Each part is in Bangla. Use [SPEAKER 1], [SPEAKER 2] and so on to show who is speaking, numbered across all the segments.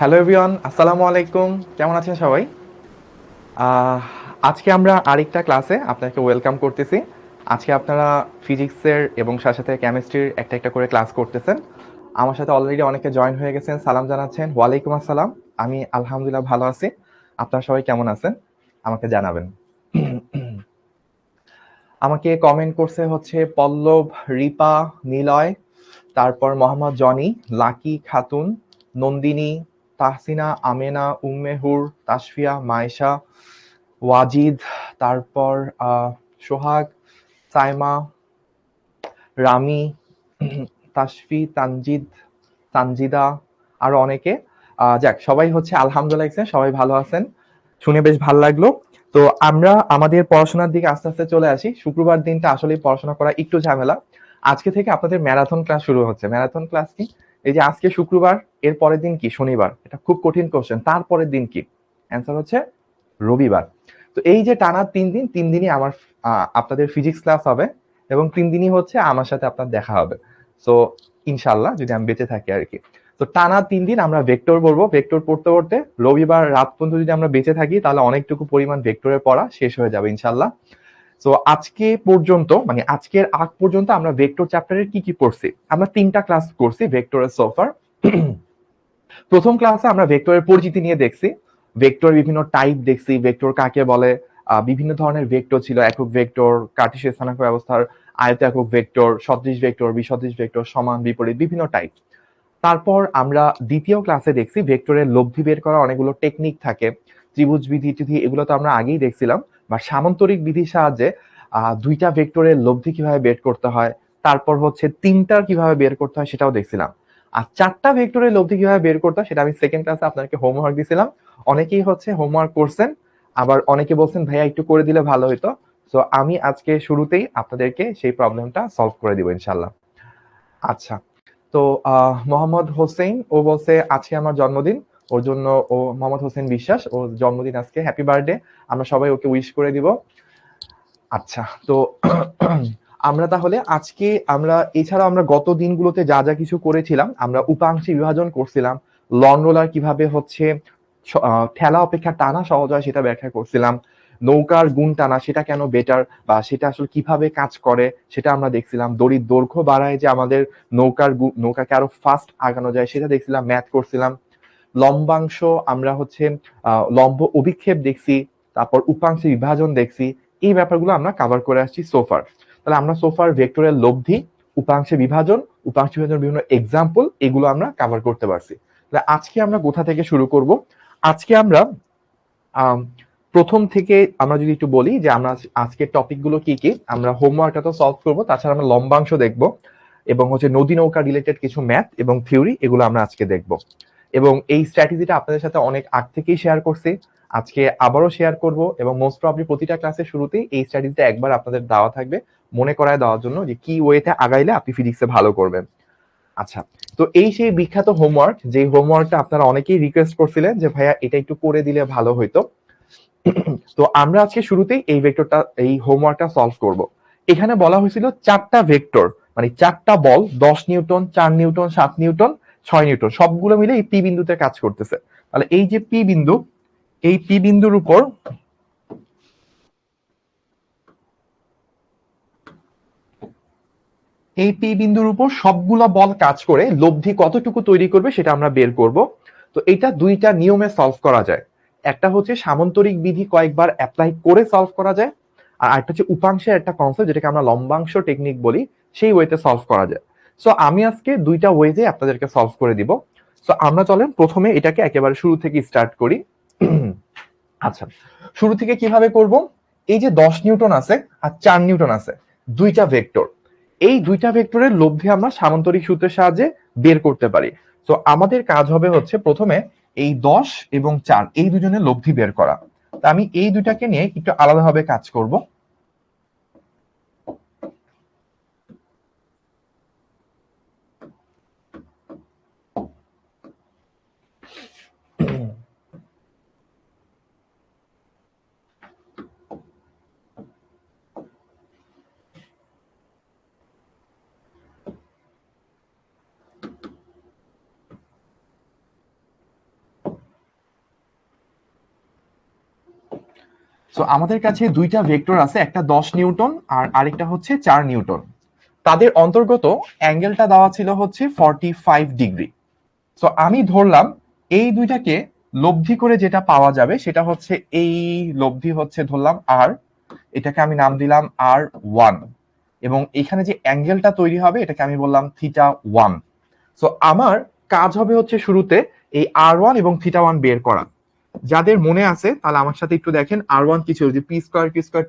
[SPEAKER 1] হ্যালো এভরিওয়ান, আসসালামু আলাইকুম। কেমন আছেন সবাই? আহ, আজকে আমরা আরেকটা ক্লাসে আপনাকে ওয়েলকাম করতেছি। আজকে আপনারা ফিজিক্সের এবং সাথে সাথে কেমিস্ট্রির একটা একটা করে ক্লাস করতেছেন। আমার সাথে অলরেডি অনেকে জয়েন হয়ে গেছেন, সালাম জানাচ্ছেন। ওয়ালাইকুম আসসালাম। আমি আলহামদুলিল্লাহ ভালো আছি। আপনারা সবাই কেমন আছেন আমাকে জানাবেন। আমাকে কমেন্ট করছে হচ্ছে পল্লব, রিপা, নিলয়, তারপর মোহাম্মদ জনি, লাকি খাতুন, নন্দিনী, তাহসিনা, আমেনা, উম্মেহুর, তাসফিয়া, মায়েশা, ওয়াজিদ, তারপর সোহাগ, সাইমা, রামি, তাসফি, তানজিদ, তানজিদা, আরো অনেকে। যাক, সবাই হচ্ছে আলহামদুলিল্লাহ আছেন, সবাই ভালো আছেন, শুনে বেশ ভালো লাগলো। তো আমরা আমাদের পড়াশোনার দিকে আস্তে আস্তে চলে আসি। শুক্রবার দিনটা আসলে পড়াশোনা করা একটু ঝামেলা। আজকে থেকে আপনাদের ম্যারাথন ক্লাস শুরু হচ্ছে। ম্যারাথন ক্লাস কি? এই যে আজকে শুক্রবার, এর পরের দিন কি? শনিবার। এটা খুব কঠিন কোশ্চেন। তারপরের দিন কি? অ্যান্সার হচ্ছে রবিবার। তো এই যে টানা 3 দিন, 3 দিনই আমার আপনাদের ফিজিক্স ক্লাস হবে এবং 3 দিনই হচ্ছে আমার সাথে আপনার দেখা হবে। সো ইনশাল্লাহ যদি আমি বেঁচে থাকি আর কি। তো টানা 3 দিন আমরা ভেক্টর পড়বো। ভেক্টর পড়তে পড়তে রবিবার রাত পর্যন্ত যদি আমরা বেঁচে থাকি তাহলে অনেকটুকু পরিমাণ ভেক্টরের পড়া শেষ হয়ে যাবে ইনশাল্লাহ। তো আজকে পর্যন্ত মানে আজকের আগ পর্যন্ত আমরা ভেক্টর চ্যাপ্টারের কি কি পড়ছি? আমরা 3টা ক্লাস করছি ভেক্টরের সোফার। প্রথম ক্লাসে আমরা ভেক্টরের পরিচিতি নিয়ে দেখছি, ভেক্টর বিভিন্ন টাইপ দেখছি, ভেক্টর কাকে বলে, বিভিন্ন ধরনের ভেক্টর ছিল, একক ভেক্টর, কার্টেসিয়ান স্থানাঙ্ক ব্যবস্থার আয়ত একক ভেক্টর, সদৃশ ভেক্টর, বিসদৃশ ভেক্টর, সমান বিপরীত, বিভিন্ন টাইপ। তারপর আমরা দ্বিতীয় ক্লাসে দেখছি ভেক্টরের লব্ধি বের করা অনেকগুলো টেকনিক থাকে, ত্রিভুজ বিধি টিধি, এগুলো তো আমরা আগেই দেখছিলাম। বা সামান্তরিক বিধির সাহায্যে দুইটা ভেক্টরের লব্ধি কিভাবে বের করতে হয়, তারপর হচ্ছে তিনটার কিভাবে বের করতে হয় সেটাও দেখছিলাম। আর 4টা ভেক্টরের লব্ধি কিভাবে বের করতে হয় সেটা আমি সেকেন্ড ক্লাসে আপনাকে হোমওয়ার্ক দিছিলাম। অনেকেই হচ্ছে হোমওয়ার্ক করছেন, আবার অনেকে বলছেন ভাইয়া একটু করে দিলে ভালো হতো। তো আমি আজকে শুরুতেই আপনাদেরকে সেই প্রবলেমটা সলভ করে দিব ইনশাল্লাহ। আচ্ছা, তো মোহাম্মদ হোসেন ও বলছে আজকে আমার জন্মদিন, ওর জন্য ও মোহাম্মদ হোসেন বিশ্বাস, ওর জন্মদিন আজকে, হ্যাপি বার্থডে। আমরা সবাই ওকে উইশ করে দিব। আচ্ছা, তো আমরা তাহলে আজকে আমরা এছাড়াও আমরা গত দিনগুলোতে যা যা কিছু করেছিলাম, আমরা উপাংশে বিভাজন করছিলাম, লন রোলার কিভাবে হচ্ছে ঠেলা অপেক্ষা টানা সহজ হয় সেটা ব্যাখ্যা করছিলাম, নৌকার গুণ টানা সেটা কেন বেটার বা সেটা আসলে কিভাবে কাজ করে সেটা আমরা দেখছিলাম, দড়ির দৈর্ঘ্য বাড়ায় যে আমাদের নৌকাকে আরো ফাস্ট আগানো যায় সেটা দেখছিলাম, ম্যাথ করছিলাম, লম্বাংশ আমরা হচ্ছে লম্ব অভিক্ষেপ দেখছি, তারপর উপাংশে বিভাজন দেখছি। এই ব্যাপারগুলো আমরা কভার করে আসছি সোফার। তাহলে আমরা সোফার ভেক্টরের লব্ধি, উপাংশে বিভাজন, উপাংশ বিভাজনের বিভিন্ন এক্সাম্পল, এগুলো আমরা কভার করতে পারছি। তাহলে আজকে আমরা কোথা থেকে শুরু করব? আজকে আমরা আম, প্রথম থেকে আমরা যদি একটু বলি যে আমরা আজকের টপিক গুলো কি কি, আমরা হোমওয়ার্কটা তো সলভ করবো, তাছাড়া আমরা লম্বাংশ দেখবো এবং হচ্ছে নদী নৌকা রিলেটেড কিছু ম্যাথ এবং থিওরি, এগুলো আমরা আজকে দেখবো। এবং এই স্ট্র্যাটেজিটা আপনাদের সাথে অনেক আগ থেকেই শেয়ার করছি, আজকে আবারও শেয়ার করব এবং মোস্ট প্রবাবলি প্রতিটা ক্লাসের শুরুতেই এই স্ট্র্যাটেজিটা একবার আপনাদের দেওয়া থাকবে মনে করায় দেওয়ার জন্য যে কি ওয়েতে আগাইলে আপনি ফিজিক্সে ভালো করবেন। আচ্ছা, তো এই সেই বিখ্যাত হোমওয়ার্ক, যে হোমওয়ার্কটা আপনারা অনেকেই রিকোয়েস্ট করছিলেন যে ভাইয়া এটা একটু করে দিলে ভালো হইতো। তো আমরা আজকে শুরুতেই এই ভেক্টরটা, এই হোমওয়ার্কটা সলভ করব। এখানে বলা হয়েছিল 4টা ভেক্টর, মানে 4টা বল, 10 নিউটন, 4 নিউটন, 7 নিউটন, 6 নিউটন, সবগুলো মিলে এই পি বিন্দুতে কাজ করতেছে। তাহলে এই যে পি বিন্দু, এই পি বিন্দুর উপর এই পি বিন্দুর উপর সবগুলা বল কাজ করে লব্ধি কতটুকু তৈরি করবে সেটা আমরা বের করব। তো এটা দুইটা নিয়মে সলভ করা যায়। একটা হচ্ছে সামান্তরিক বিধি কয়েকবার অ্যাপ্লাই করে সলভ করা যায়, আর একটা হচ্ছে উপাংশের একটা কনসেপ্ট যেটাকে আমরা লম্বাংশ টেকনিক বলি, সেই ওয়েতে সলভ করা যায়। সো আমি আজকে দুইটা ওয়েতে আপনাদেরকে সলভ করে দিব। সো আমরা চলেন প্রথমে এটাকে একেবারে শুরু থেকে স্টার্ট করি। আচ্ছা, শুরু থেকে কিভাবে করব? এই যে 10 নিউটন আছে আর 4 নিউটন আছে, দুইটা ভেক্টর, এই দুইটা ভেক্টরের লব্ধি আমরা সামান্তরিক সূত্রের সাহায্যে বের করতে পারি। তো আমাদের কাজ হবে হচ্ছে প্রথমে এই 10 এবং 4 এই দুজনের লব্ধি বের করা। তা আমি এই দুইটাকে নিয়ে একটু আলাদাভাবে কাজ করব। সো আমাদের কাছে দুইটা ভেক্টর আছে, একটা 10 নিউটন আর আরেকটা হচ্ছে 4 নিউটন। তাদের অন্তর্গত অ্যাঙ্গেলটা দেওয়া ছিল হচ্ছে 45 ডিগ্রি। সো আমি ধরলাম এই দুইটাকে লব্ধি করে যেটা পাওয়া যাবে সেটা হচ্ছে এই লব্ধি হচ্ছে ধরলাম আর, এটাকে আমি নাম দিলাম R1, এবং এখানে যে অ্যাঙ্গেলটা তৈরি হবে এটাকে আমি বললাম θ1। সো আমার কাজ হবে হচ্ছে শুরুতে এই R1 এবং θ1 বের করা। যাদের মনে আছে তাহলে আমার সাথে একটু দেখেন R1 কি ছিল, যে p²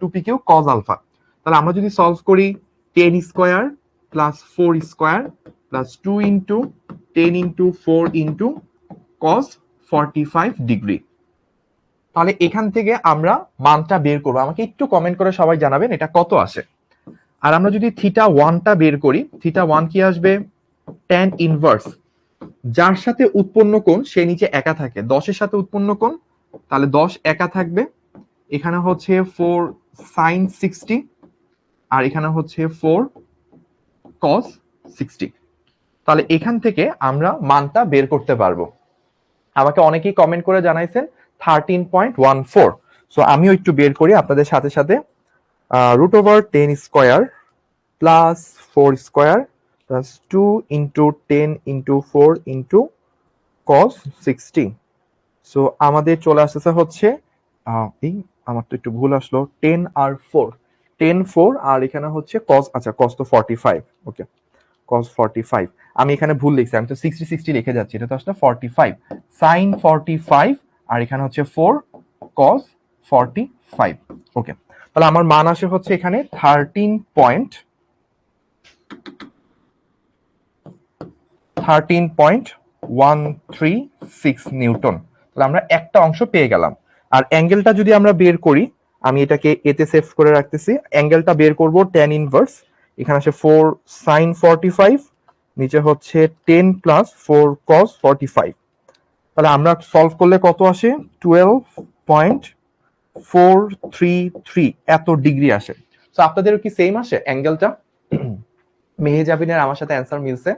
[SPEAKER 1] 2pq cos আলফা। তাহলে আমরা যদি সলভ করি 10² plus 4² plus 2 into 10 into 4 into cos 45 degree, তাহলে এখান থেকে আমরা মানটা বের করবো। আমাকে একটু কমেন্ট করে সবাই জানাবেন এটা কত আসে। আর আমরা যদি θ1টা বের করি, θ1 কি আসবে, tan ইনভার্স, যার সাথে উৎপন্ন কোণ সে নিচে একা থাকে, 10 এর সাথে উৎপন্ন কোণ, তাহলে 10 একা থাকবে। এখানে হচ্ছে 4 sin 60 আর এখানে হচ্ছে 4 cos 60। তাহলে এখান থেকে আমরা মানটা বের করতে পারবো। আমাকে অনেকেই কমেন্ট করে জানাইছেন 13.14। সো আমিও একটু বের করি আপনাদের সাথে সাথে। √10² plus 4² plus 2 into 10 into 4 into cos 60। So আমাদের চলে আসতেছে হচ্ছে এই, আমার তো একটু ভুল আসলো, 10 আর 4, 10 4 আর এখানে হচ্ছে cos, আচ্ছা cos তো 45, ওকে cos 45। আমি এখানে ভুল লিখছি, আমি তো 60 60 লিখে যাচ্ছি, এটা তো আসলে 45 sin 45 আর এখানে হচ্ছে 4 cos 45। ওকে, তাহলে আমার মান আসে হচ্ছে এখানে 13.136 নিউটন। তাহলে আমরা একটা অংশ পেয়ে গেলাম। আর অ্যাঙ্গেলটা যদি আমরা বের করি, আমি এটাকে এতে সেভ করে রাখতেছি, অ্যাঙ্গেলটা বের করব tan ইনভার্স, এখানে আসে 4 sin 45, নিচে হচ্ছে 10 প্লাস 4 cos 45। তাহলে আমরা সলভ করলে কত আসে, 12.433 এত ডিগ্রি আসে। তো আপনাদেরও কি সেম আসে অ্যাঙ্গেলটা? মেহেজাবিনের আমার সাথে অ্যান্সার মিলছে।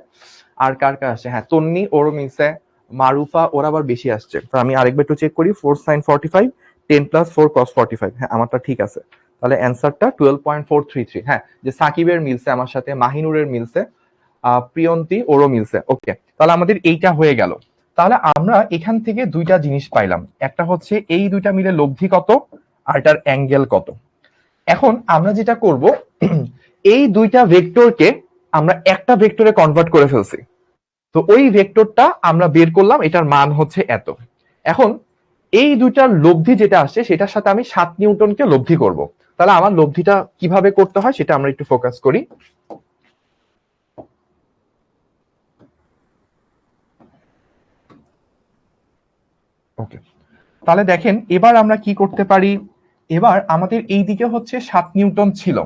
[SPEAKER 1] আর কার কার আসে, হ্যাঁ তন্নি ওরও মিলছে, মারুফা ওর আবার বেশি আসছে। তো আমি আরেকবার একটু চেক করি, 4 sin 45, 10 প্লাস 4 cos 45, হ্যাঁ আমারটা ঠিক আছে। তাহলে অ্যান্সারটা 12.433। হ্যাঁ, যে সাকিবের মিলছে আমার সাথে, মাহিনুরের মিলছে, প্রিয়ন্তী ওরও মিলছে। ওকে, তাহলে আমাদের এইটা হয়ে গেল। তাহলে আমরা এখান থেকে দুইটা জিনিস পাইলাম, একটা হচ্ছে এই দুইটা মিলে লব্ধি কত আর এটার অ্যাঙ্গেল কত। এখন আমরা যেটা করব, এই দুইটা ভেক্টরকে আমরা একটা ভেক্টরে কনভার্ট করে ফেলছি। তো ওই ভেক্টরটা আমরা বের করলাম, এটার মান হচ্ছে এত। এখন এই দুইটার লব্ধি যেটা আসছে সেটার সাথে আমি 7 নিউটনকে লব্ধি করব। তাহলে আমার লব্ধিটা কিভাবে করতে হয় সেটা আমরা একটু ফোকাস করি। ওকে, তাহলে দেখেন এবার আমরা কি করতে পারি। এবার আমাদের এই দিকে হচ্ছে 7 নিউটন ছিল,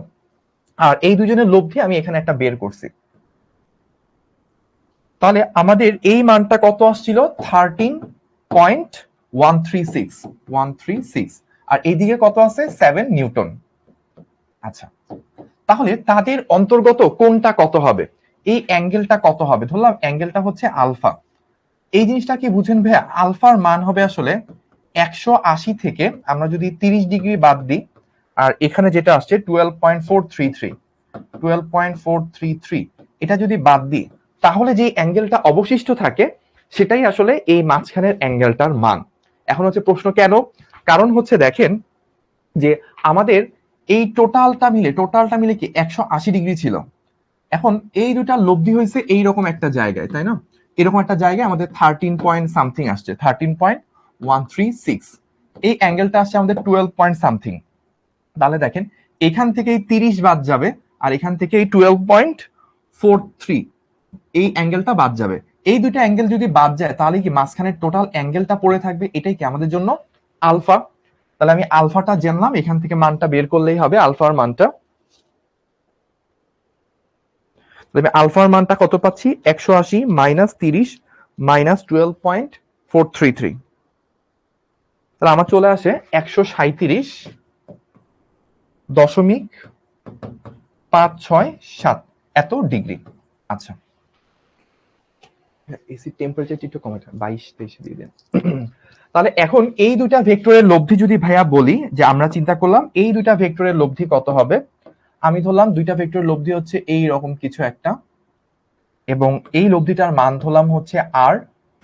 [SPEAKER 1] আর এই দুজনের লব্ধি আমি এখানে একটা বের করছি। তাহলে আমাদের এই মানটা কত আসছিল, 13.136, আর এইদিকে কত আছে, 7 নিউটন। আচ্ছা, তাহলে তাদের অন্তর্গত কোনটা কত হবে, এই অ্যাঙ্গেলটা কত হবে, ধরলাম অ্যাঙ্গেলটা হচ্ছে আলফা। এই জিনিসটা কি বুঝেন ভাইয়া, আলফার মান হবে আসলে 180 থেকে আমরা যদি 30 ডিগ্রি বাদ দিই, আর এখানে যেটা আসছে 12.433, এটা যদি বাদ দিই, তাহলে যে অ্যাঙ্গেলটা অবশিষ্ট থাকে সেটাই আসলে এই মাঝখানের অ্যাঙ্গেলটার মান। এখন হচ্ছে প্রশ্ন কেন, কারণ হচ্ছে দেখেন যে আমাদের এই টোটালটা মিলে কি 180 ডিগ্রি ছিল। এখন এই দুটা লব্ধি হয়েছে এইরকম একটা জায়গায়, তাই না, এরকম একটা জায়গায় আমাদের 13 পয়েন্ট সামথিং আসছে, 13.136। এই অ্যাঙ্গেলটা আসছে আমাদের 12 পয়েন্ট সামথিং। তাহলে দেখেন এখান থেকে 30 বাদ যাবে, আর এখান থেকে 12.43, এই অ্যাঙ্গেলটা বাদ যাবে। এই দুইটা অ্যাঙ্গেল যদি বাদ যায় তাহলে কি মাঝখানের টোটাল অ্যাঙ্গেলটা পড়ে থাকবে, এটাই কি আমাদের জন্য আলফা। তাহলে আমি আলফাটা জানলাম, এখান থেকে মানটা বের করলেই হবে আলফার মানটা। আলফার মানটা কত পাচ্ছি, 180 মাইনাস 30 মাইনাস 12.433, তাহলে আমার চলে আসে 137.567 এত ডিগ্রি। আচ্ছা, এসি টেম্পারেচারটা একটু কমাতে 22-23 দিয়ে দেন। তাহলে এখন এই দুইটা ভেক্টরের লব্ধি যদি ভাইয়া বলি, যে আমরা চিন্তা করলাম এই দুইটা ভেক্টরের লব্ধি কত হবে, আমি ধরলাম দুইটা ভেক্টরের লব্ধি হচ্ছে এই রকম কিছু একটা, এবং এই লব্ধিটার মান ধরলাম হচ্ছে R2।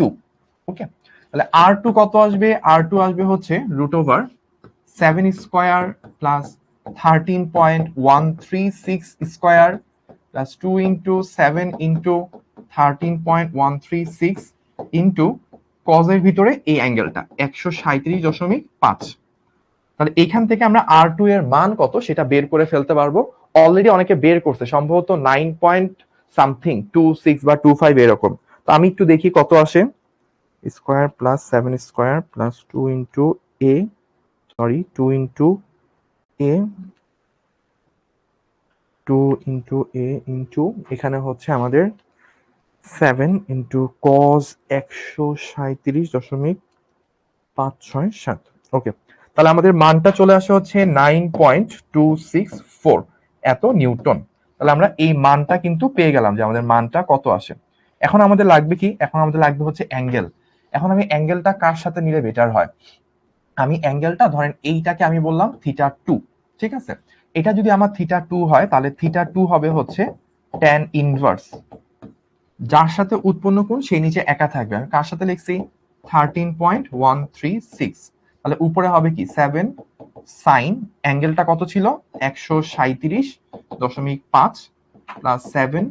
[SPEAKER 1] ওকে, তাহলে R2 কত আসবে? R2 আসবে হচ্ছে √7 square plus 13.136 square plus 2 into 7 into 13.136 into কজের ভিতরে এই অ্যাঙ্গেলটা 137.5। তাহলে এখান থেকে আমরা R2 এর মান কত সেটা বের করে ফেলতে পারবো। অলরেডি অনেকে বের করছে, সম্ভবত 9 পয়েন্ট সামথিং 26 বা 25 এরকম। তো আমি একটু দেখি কত আসে। Square plus 7 square plus 2 into A, sorry 2 into A, 2 into A into এখানে হচ্ছে আমাদের 7 ইন্টু কজ 137.567। ওকে, তাহলে আমাদের মানটা চলে আসে হচ্ছে 9.264 এত নিউটন। তাহলে আমরা এই মানটা কিন্তু পেয়ে গেলাম যে আমাদের মানটা কত আসে। এখন আমাদের লাগবে কি? এখন আমাদের লাগবে হচ্ছে অ্যাঙ্গেল। এখন আমি অ্যাঙ্গেলটা কার সাথে নিলে বেটার হয়? আমি অ্যাঙ্গেলটা ধরেন এইটাকে আমি বললাম θ2, ঠিক আছে? এটা যদি আমার θ2 হয় তাহলে θ2 হবে হচ্ছে tan ইনভার্স, যার সাথে উৎপন্ন কোণ সেই নিচে একা থাকবে। আমি কার সাথে লিখছি? 13.136। তাহলে উপরে হবে কি 7 সাইন, অ্যাঙ্গেলটা কত ছিল? 137.5 প্লাস 7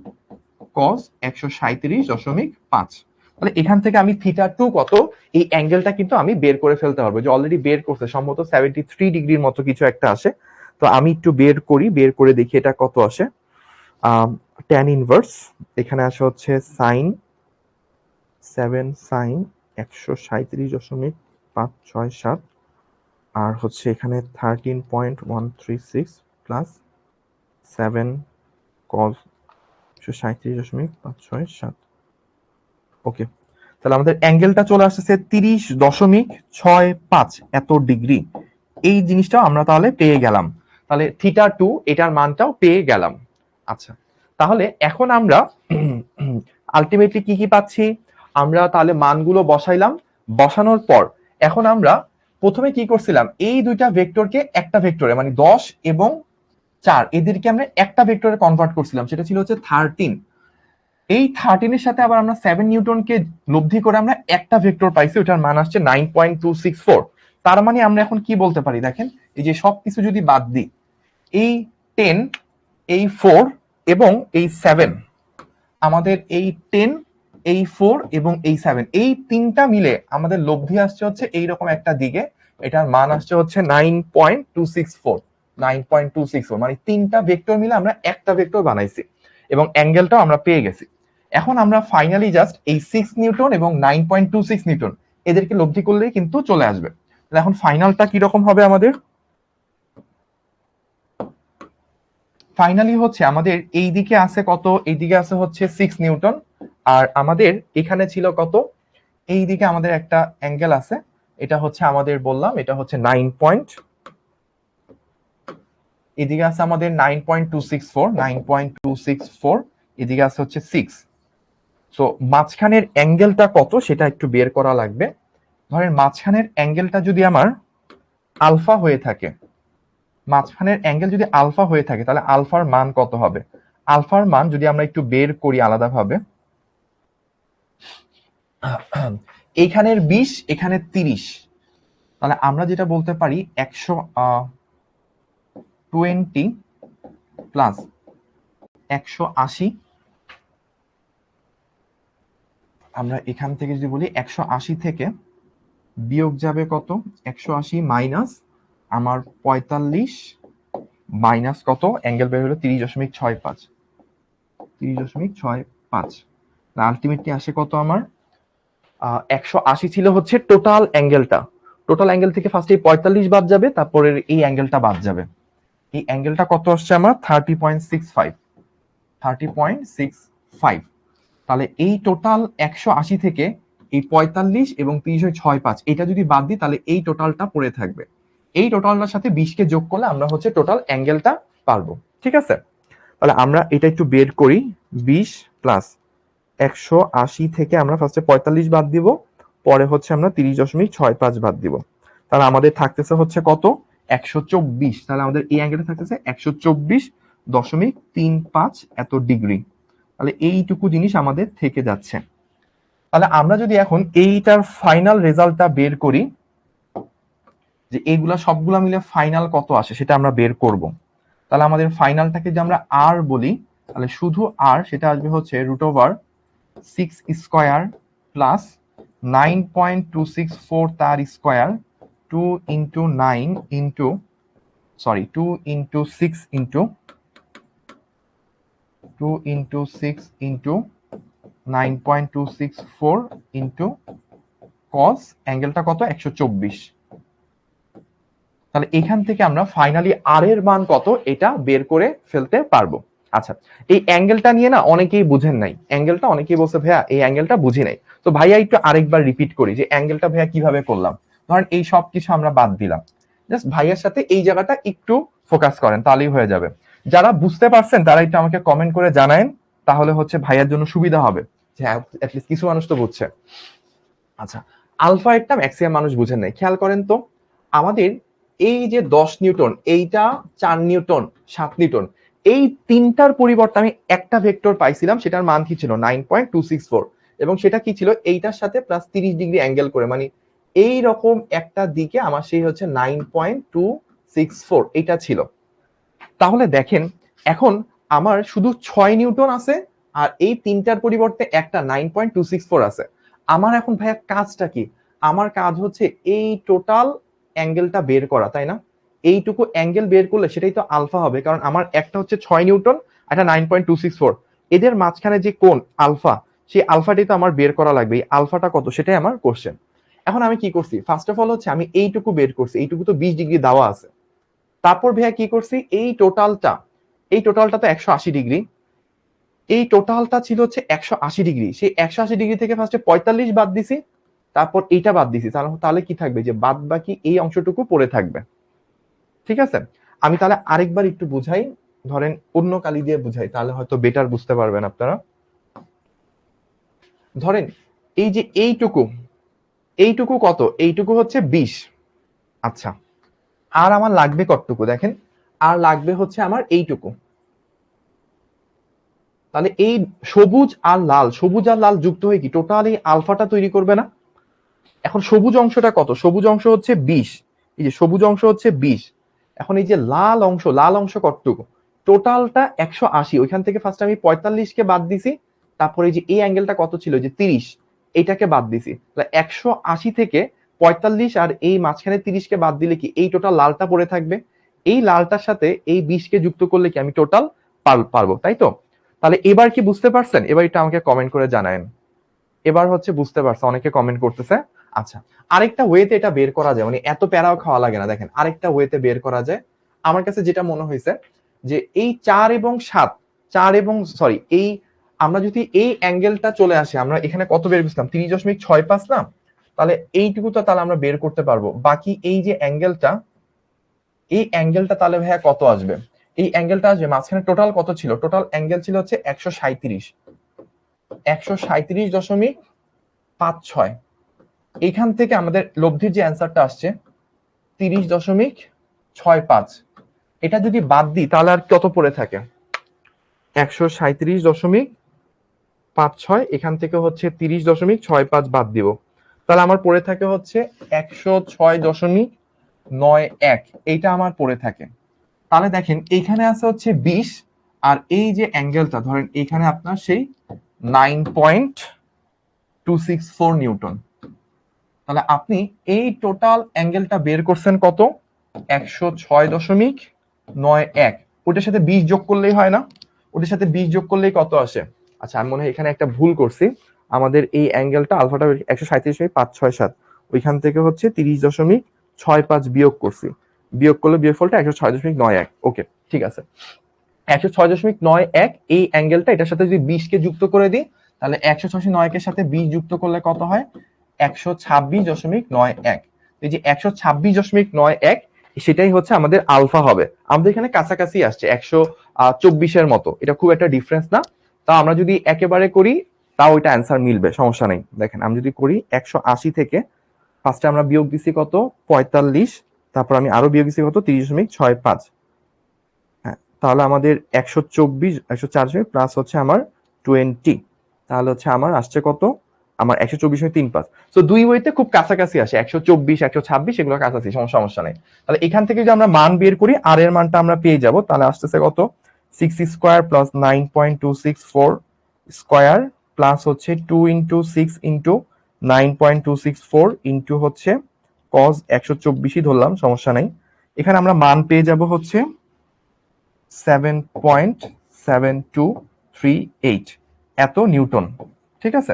[SPEAKER 1] কস 137.5। তাহলে এখান থেকে আমি θ2 কত এই অ্যাঙ্গেলটা কিন্তু আমি বের করে ফেলতে পারবো, যে অলরেডি বের করছে, সম্ভবত 73 ডিগ্রির মতো কিছু একটা আসে। তো আমি একটু বের করি, বের করে দেখি এটা কত আসে। ট্যান ইনভার্স এখানে আসে হচ্ছে সাইন 7 সাইন 137.567 আর হচ্ছে এখানে 13.136 প্লাস 7 কস 137.567। ওকে, তাহলে আমাদের অ্যাঙ্গেলটা চলে আসছে 30.65 এত ডিগ্রি। এই জিনিসটা আমরা তাহলে পেয়ে গেলাম। তাহলে θ2 এটার মানটাও পেয়ে গেলাম। আচ্ছা, তাহলে এখন আমরা আলটিমেটলি কি কি পাচ্ছি? আমরা তাহলে মানগুলো বসাইলাম, বসানোর পর এখন আমরা প্রথমে কি করছিলাম? এই দুইটা ভেক্টরকে একটা ভেক্টরে, মানে 10 এবং 4, এদেরকে আমরা একটা ভেক্টরে কনভার্ট করছিলাম, সেটা ছিল হচ্ছে 13। এই 13 এর সাথে আবার আমরা 7 নিউটনকে লব্ধি করে আমরা একটা ভেক্টর পাইছি, ওটার মান আসছে 9.264। তার মানে আমরা এখন কি বলতে পারি দেখেন, এই যে সবকিছু যদি বাদ দিই, এই 10, এই 4 এবং এই 7, আমাদের এই 10, এই 4 এবং এই 7, এই তিনটা মিলে আমাদের লব্ধি আসছে হচ্ছে এইরকম একটা দিকে। এটার মান আসছে হচ্ছে 9.264। 9.264 মানে তিনটা ভেক্টর মিলে আমরা একটা ভেক্টর বানাইছি এবং অ্যাঙ্গেলটাও আমরা পেয়ে গেছি। এখন আমরা ফাইনালি জাস্ট এই 6 নিউটন এবং 9.26 নিউটন এদেরকে লব্ধি করলেই কিন্তু চলে আসবে। এখন ফাইনালটা কি রকম হবে আমাদের? ফাইনালি হচ্ছে আমাদের এই দিকে আছে কত? এই দিকে আছে হচ্ছে 6 নিউটন, আর আমাদের এখানে ছিল কত? এই দিকে আমাদের একটা অ্যাঙ্গেল আছে, এটা হচ্ছে আমাদের বললাম এটা হচ্ছে 9 পয়েন্ট, এদিকে আছে আমাদের 9.264, 9.264, এদিকে আছে হচ্ছে 6। সো মাঝখানের অ্যাঙ্গেলটা কত সেটা একটু বের করা লাগবে। ধরেন মাঝখানের অ্যাঙ্গেলটা যদি আমার আলফা হয়ে থাকে, মাঝখানের অ্যাঙ্গেল যদি আলফা হয়ে থাকে তাহলে আলফার মান কত হবে? আলফার মান যদি আমরা একটু বের করি আলাদাভাবে, এইখানের 20, এখানে 30, তাহলে আমরা যেটা বলতে পারি 120 প্লাস 180, আমরা এখান থেকে যদি বলি 180 থেকে বিয়োগ যাবে কত? 180 মাইনাস আমার 45 মাইনাস কত? অ্যাঙ্গেল বের হলো 30.65, 30.65। আলটিমেটলি আসে কত আমার? 180 ছিল হচ্ছে টোটাল অ্যাঙ্গেলটা। টোটাল অ্যাঙ্গেল থেকে ফার্স্টে 45 বাদ যাবে, তারপরে এই অ্যাঙ্গেলটা বাদ যাবে। এই অ্যাঙ্গেলটা কত আসছে আমার? 30.65, 30.65। তাহলে এই টোটাল 180 থেকে এই 45 এবং 30.65 এটা যদি বাদ দিই তাহলে এই টোটালটা পড়ে থাকবে। এই টোটালটার সাথে 20 কে যোগ করলে আমরা হচ্ছে টোটাল অ্যাঙ্গেলটা পারবো। ঠিক আছে, তাহলে আমরা এটা একটু বের করি। 20 প্লাস 180 থেকে আমরা ফার্স্টে 45 বাদ দিব, পরে হচ্ছে আমরা 30.65 বাদ দিব। তাহলে আমাদের থাকতেছে হচ্ছে কত, 124। তাহলে আমাদের এই অ্যাঙ্গেলটা থাকতেছে 124.35 এত ডিগ্রি। তাহলে এইটুকু জিনিস আমাদের থেকে যাচ্ছে। তাহলে আমরা যদি এখন এইটার ফাইনাল রেজাল্টটা বের করি, যে এইগুলা সবগুলা মিলে ফাইনাল কত আসে সেটা আমরা বের করব। তাহলে আমাদের ফাইনালটাকে যদি আমরা আর বলি, তাহলে শুধু আর সেটা আসবে হচ্ছে √6² প্লাস 9.264 তার square 2 into 9 into 2 into 6 into 2 into 6 into 9.264 into cos অ্যাঙ্গেলটা কত, 124। তাহলে এখান থেকে আমরা ফাইনালি আর এর মান কত এটা বের করে ফেলতে পারবো। আচ্ছা, এই অ্যাঙ্গেলটা নিয়ে না অনেকেই বুঝেন নাই, অ্যাঙ্গেলটা অনেকেই বলছে ভাইয়া এই অ্যাঙ্গেলটা বুঝি নাই। তো ভাইয়া একটু আরেকবার রিপিট করি যে অ্যাঙ্গেলটা ভাইয়া কিভাবে করলাম। ধরেন এই সব কিছু আমরা বাদ দিলাম, জাস্ট ভাইয়ার সাথে এই জায়গাটা একটু ফোকাস করেন তাহলেই হয়ে যাবে। যারা বুঝতে পারছেন তারা একটু আমাকে কমেন্ট করে জানায়েন, তাহলে হচ্ছে ভাইয়ার জন্য সুবিধা হবে যে অ্যাটলিস্ট কিছু মানুষ তো বুঝছে। আচ্ছা, আলফা একটা ম্যাক্সিমাম মানুষ বুঝেন নাই। খেয়াল করেন তো, আমাদের এই যে 10 নিউটন, এইটা 4 নিউটন, 7 নিউটন, এই তিনটার পরিবর্তে আমি একটা ভেক্টর পাইছিলাম, সেটার মান কি ছিল 9.264, এবং সেটা কি ছিল এইটার সাথে প্লাস 30 ডিগ্রি অ্যাঙ্গেল করে, মানে এই রকম একটা দিকে আমার সেই হচ্ছে 9.264 এটা ছিল। তাহলে দেখেন এখন আমার শুধু 6 নিউটন আছে, আর এই তিনটার পরিবর্তে একটা 9.264 আছে। আমার এখন ভাইয়া কাজটা কি, আমার কাজ হচ্ছে এই টোটাল অ্যাঙ্গেলটা বের করা, তাই না? এইটুকু অ্যাঙ্গেল বের করলে সেটাই তো আলফা হবে, কারণ আমার একটা হচ্ছে 6 নিউটন, একটা 9.264, এদের মাঝখানে যে কোণ আলফা, সেই আলফাটাই তো আমার বের করা লাগবে। এই আলফাটা কত সেটাই আমার কোশ্চেন। এখন আমি কি করছি, ফার্স্ট অফ অল হচ্ছে আমি এইটুকু বের করছি, এইটুকু তো 20 ডিগ্রি দেওয়া আছে। তারপর ভাইয়া কি করছি, এই টোটালটা তো 180 ডিগ্রি, এই টোটালটা ছিল হচ্ছে 180 ডিগ্রি, সেই 180 ডিগ্রি থেকে ফার্স্টে 45 বাদ দিছি, তারপর এইটা বাদ দিছি। তাহলে কি থাকবে, যে বাদ বাকি এই অংশটুকু পড়ে থাকবে। ঠিক আছে, আমি তাহলে আরেকবার একটু বুঝাই, ধরেন অন্য কালি দিয়ে বুঝাই, তাহলে হয়তো বেটার বুঝতে পারবেন আপনারা। ধরেন এই যে এইটুকু কত, এইটুকু হচ্ছে 20। আচ্ছা, আর আমার লাগবে কতটুকু দেখেন, আর লাগবে হচ্ছে আমার এইটুকু। তাহলে এই সবুজ আর লাল যুক্ত হয়ে কি টোটাল এই আলফাটা তৈরি করবে না? এখন সবুজ অংশটা কত, সবুজ অংশ হচ্ছে 20, এই যে সবুজ অংশ হচ্ছে 20। এখন এই যে লাল অংশ কতটুকু, টোটালটা 180, ওইখান থেকে ফার্স্ট আমি 45 কে বাদ দিছি, তারপরে এই যে এই অ্যাঙ্গেলটা কত ছিল যে 30, এটাকে বাদ দিছি। তাহলে 180 থেকে 45 আর এই মাঝখানে 30কে বাদ দিলে কি এই টোটাল লালটা পড়ে থাকবে। এই লালটার সাথে এই 20কে যুক্ত করলে কি আমি টোটাল পারবো, তাই তো? তাহলে এবার কি বুঝতে পারছেন? এবার এটা আমাকে কমেন্ট করে জানায়েন। এবার হচ্ছে বুঝতে পারছে, অনেকে কমেন্ট করতেছে। আচ্ছা, আরেকটা ওয়েতে এটা বের করা যায়, মানে এত প্যারাও খাওয়া লাগে না। দেখেন আরেকটা ওয়েতে বের করা যায়, আমার কাছে যেটা মনে হয়েছে, যে এই 4 এবং 7, এই আমরা যদি এই অ্যাঙ্গেলটা চলে আসে, আমরা এখানে কত বের করছিলাম 30.65 না, তাহলে এইটুকু তো তাহলে আমরা বের করতে পারবো। বাকি এই যে অ্যাঙ্গেলটা, এই অ্যাঙ্গেলটা তাহলে ভাইয়া কত আসবে, এই অ্যাঙ্গেলটা আসবে মাঝখানে টোটাল কত ছিল, টোটাল অ্যাঙ্গেল ছিল হচ্ছে 137.56। এইখান থেকে আমাদের লব্ধির যে অ্যান্সারটা আসছে 30.65, এটা যদি বাদ দিই তাহলে আর কত পড়ে থাকে, 137.56, এখান থেকে হচ্ছে 30.65 বাদ দিব, তাহলে আমার পড়ে থাকে হচ্ছে 106.91, এইটা আমার পড়ে থাকে। তাহলে দেখেন এইখানে আছে হচ্ছে 20, আর এই যে অ্যাঙ্গেলটা ধরেন এইখানে আপনার সেই 9.264 নিউটন। তাহলে আপনি এই টোটাল অ্যাঙ্গেলটা বের করছেন কত, 106.91, ওটার সাথে 20 যোগ করলেই হয় না, ওটার সাথে 20 যোগ করলেই কত আসে। আচ্ছা, আমি মনে হয় এখানে একটা ভুল করছি, আমাদের এই অ্যাঙ্গেলটা আলফাটা 137.567, ওইখান থেকে হচ্ছে 30.65 বিয়োগ করছি, বিয়োগ করলে বিয়োগফলটা 106.91। ওকে, ঠিক আছে, 106.91 এই অ্যাঙ্গেলটা, এটার সাথে যদি 20কে যুক্ত করে দিই, তাহলে 106.91 সাথে 20 যুক্ত করলে কত হয়, 126.91। এই যে 126.91, সেটাই হচ্ছে আমাদের আলফা হবে। আমাদের এখানে কাছাকাছি আসছে 124-এর মতো, এটা খুব একটা ডিফারেন্স না। তা আমরা যদি একেবারে করি তাও ওইটা অ্যান্সার মিলবে, সমস্যা নেই। দেখেন আমি যদি করি 180 থেকে ফার্স্টে আমরা বিয়োগ দিছি কত 45, তারপর আমি আরো বিয়োগ দিছি কত 30.65। হ্যাঁ, তাহলে আমাদের 124 104 প্লাস হচ্ছে আমার 20, তাহলে হচ্ছে আমার আসছে কত, আমার 124.35। তো দুই ওয়েতে খুব কাছাকাছি আসে, 124 126 এগুলো কাছাকাছি, সমস্যা নেই। তাহলে এখান থেকে যদি আমরা মান বের করি আর এর মানটা আমরা পেয়ে যাব, তাহলে আসতেছে কত 6 স্কোয়ার প্লাস 9.264 স্কোয়ার প্লাস হচ্ছে 2 ইন্টু 6 ইন্টু 9.264 ইন্টু হচ্ছে কজ 124ই ধরলাম, সমস্যা নেই। এখানে আমরা মান পেয়ে যাব হচ্ছে 7.7238 এত নিউটন, ঠিক আছে।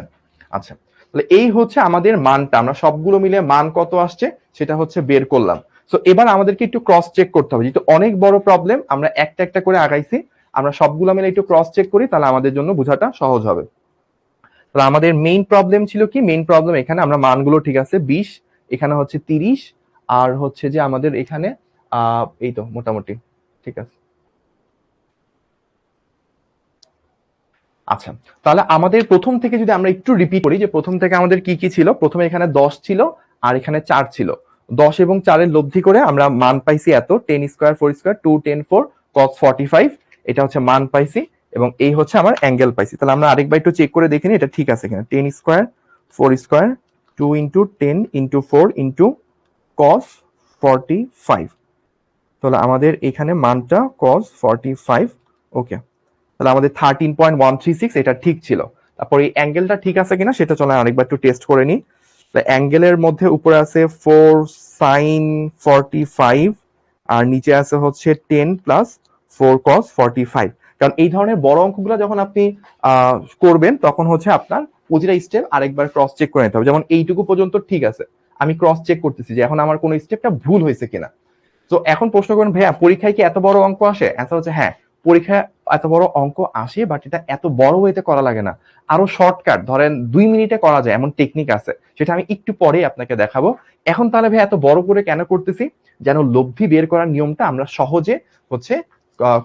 [SPEAKER 1] আচ্ছা, তাহলে এই হচ্ছে আমাদের মানটা, আমরা সবগুলো মিলে মান কত আসছে সেটা হচ্ছে বের করলাম। তো এবার আমাদেরকে একটু ক্রস চেক করতে হবে, যেহেতু অনেক বড় প্রবলেম, আমরা একটা একটা করে আগাইছি, আমরা সবগুলো মিলে একটু ক্রস চেক করি, তাহলে আমাদের জন্য বোঝাটা সহজ হবে। তাহলে আমাদের মেইন প্রবলেম ছিল কি, মেইন প্রবলেম এখানে আমরা মানগুলো ঠিক আছে 20, এখানে হচ্ছে 30, আর হচ্ছে যে আমাদের এখানে এই তো মোটামুটি ঠিক আছে। আচ্ছা, তাহলে আমাদের প্রথম থেকে যদি আমরা একটু রিপিট করি, যে প্রথম থেকে আমাদের কি কি ছিল, প্রথমে এখানে 10 ছিল আর এখানে 4 ছিল, 10 এবং 4 এর লব্ধি করে আমরা মান পাইছি এত, 10 স্কোয়ার 4 স্কোয়ার 2 10 4 cos 45, এটা হচ্ছে মান পাইছি, এবং এই হচ্ছে আমার অ্যাঙ্গেল পাইছি। তাহলে আমরা আরেকবার একটু চেক করে দেখিনি এটা ঠিক আছে কিনা। 10 square 4 square 2 into 10 into 4 into cos 45, তাহলে আমাদের এখানে মানটা cos 45, ওকে। তাহলে আমাদের 13.136 এটা ঠিক ছিল। তারপর এই অ্যাঙ্গেলটা ঠিক আছে কিনা সেটা চলে আরেকবার একটু টেস্ট করে নিই। অ্যাঙ্গেলের মধ্যে উপরে আছে 4 sin 45 আর নিচে আছে হচ্ছে 10 প্লাস 4 cos 45। কারণ এই ধরনের বড় অঙ্কগুলো যখন আপনি করবেন তখন হচ্ছে আপনার প্রতিটা স্টেপ আরেকবার ক্রস চেক করে নিতে হবে। যেমন এইটুকু পর্যন্ত ঠিক আছে, আমি ক্রস চেক করতেছি যে এখন আমার কোন স্টেপটা ভুল হয়েছে কিনা। তো এখন প্রশ্ন করেন ভাইয়া পরীক্ষায় কি এত বড় অঙ্ক আসে? অ্যান্সার হচ্ছে হ্যাঁ, পরীক্ষায় এত বড় অঙ্ক আসে, বাট এটা এত বড় ওয়েতে করা লাগে না। আরো শর্টকাট ধরেন 2 মিনিটে করা যায় এমন টেকনিক আছে, সেটা আমি একটু পরেই আপনাকে দেখাবো। এখন তাহলে ভাই এত বড় করে কেন করতেছি, যেন লব্ধি বের করার নিয়মটা আমরা সহজে হচ্ছে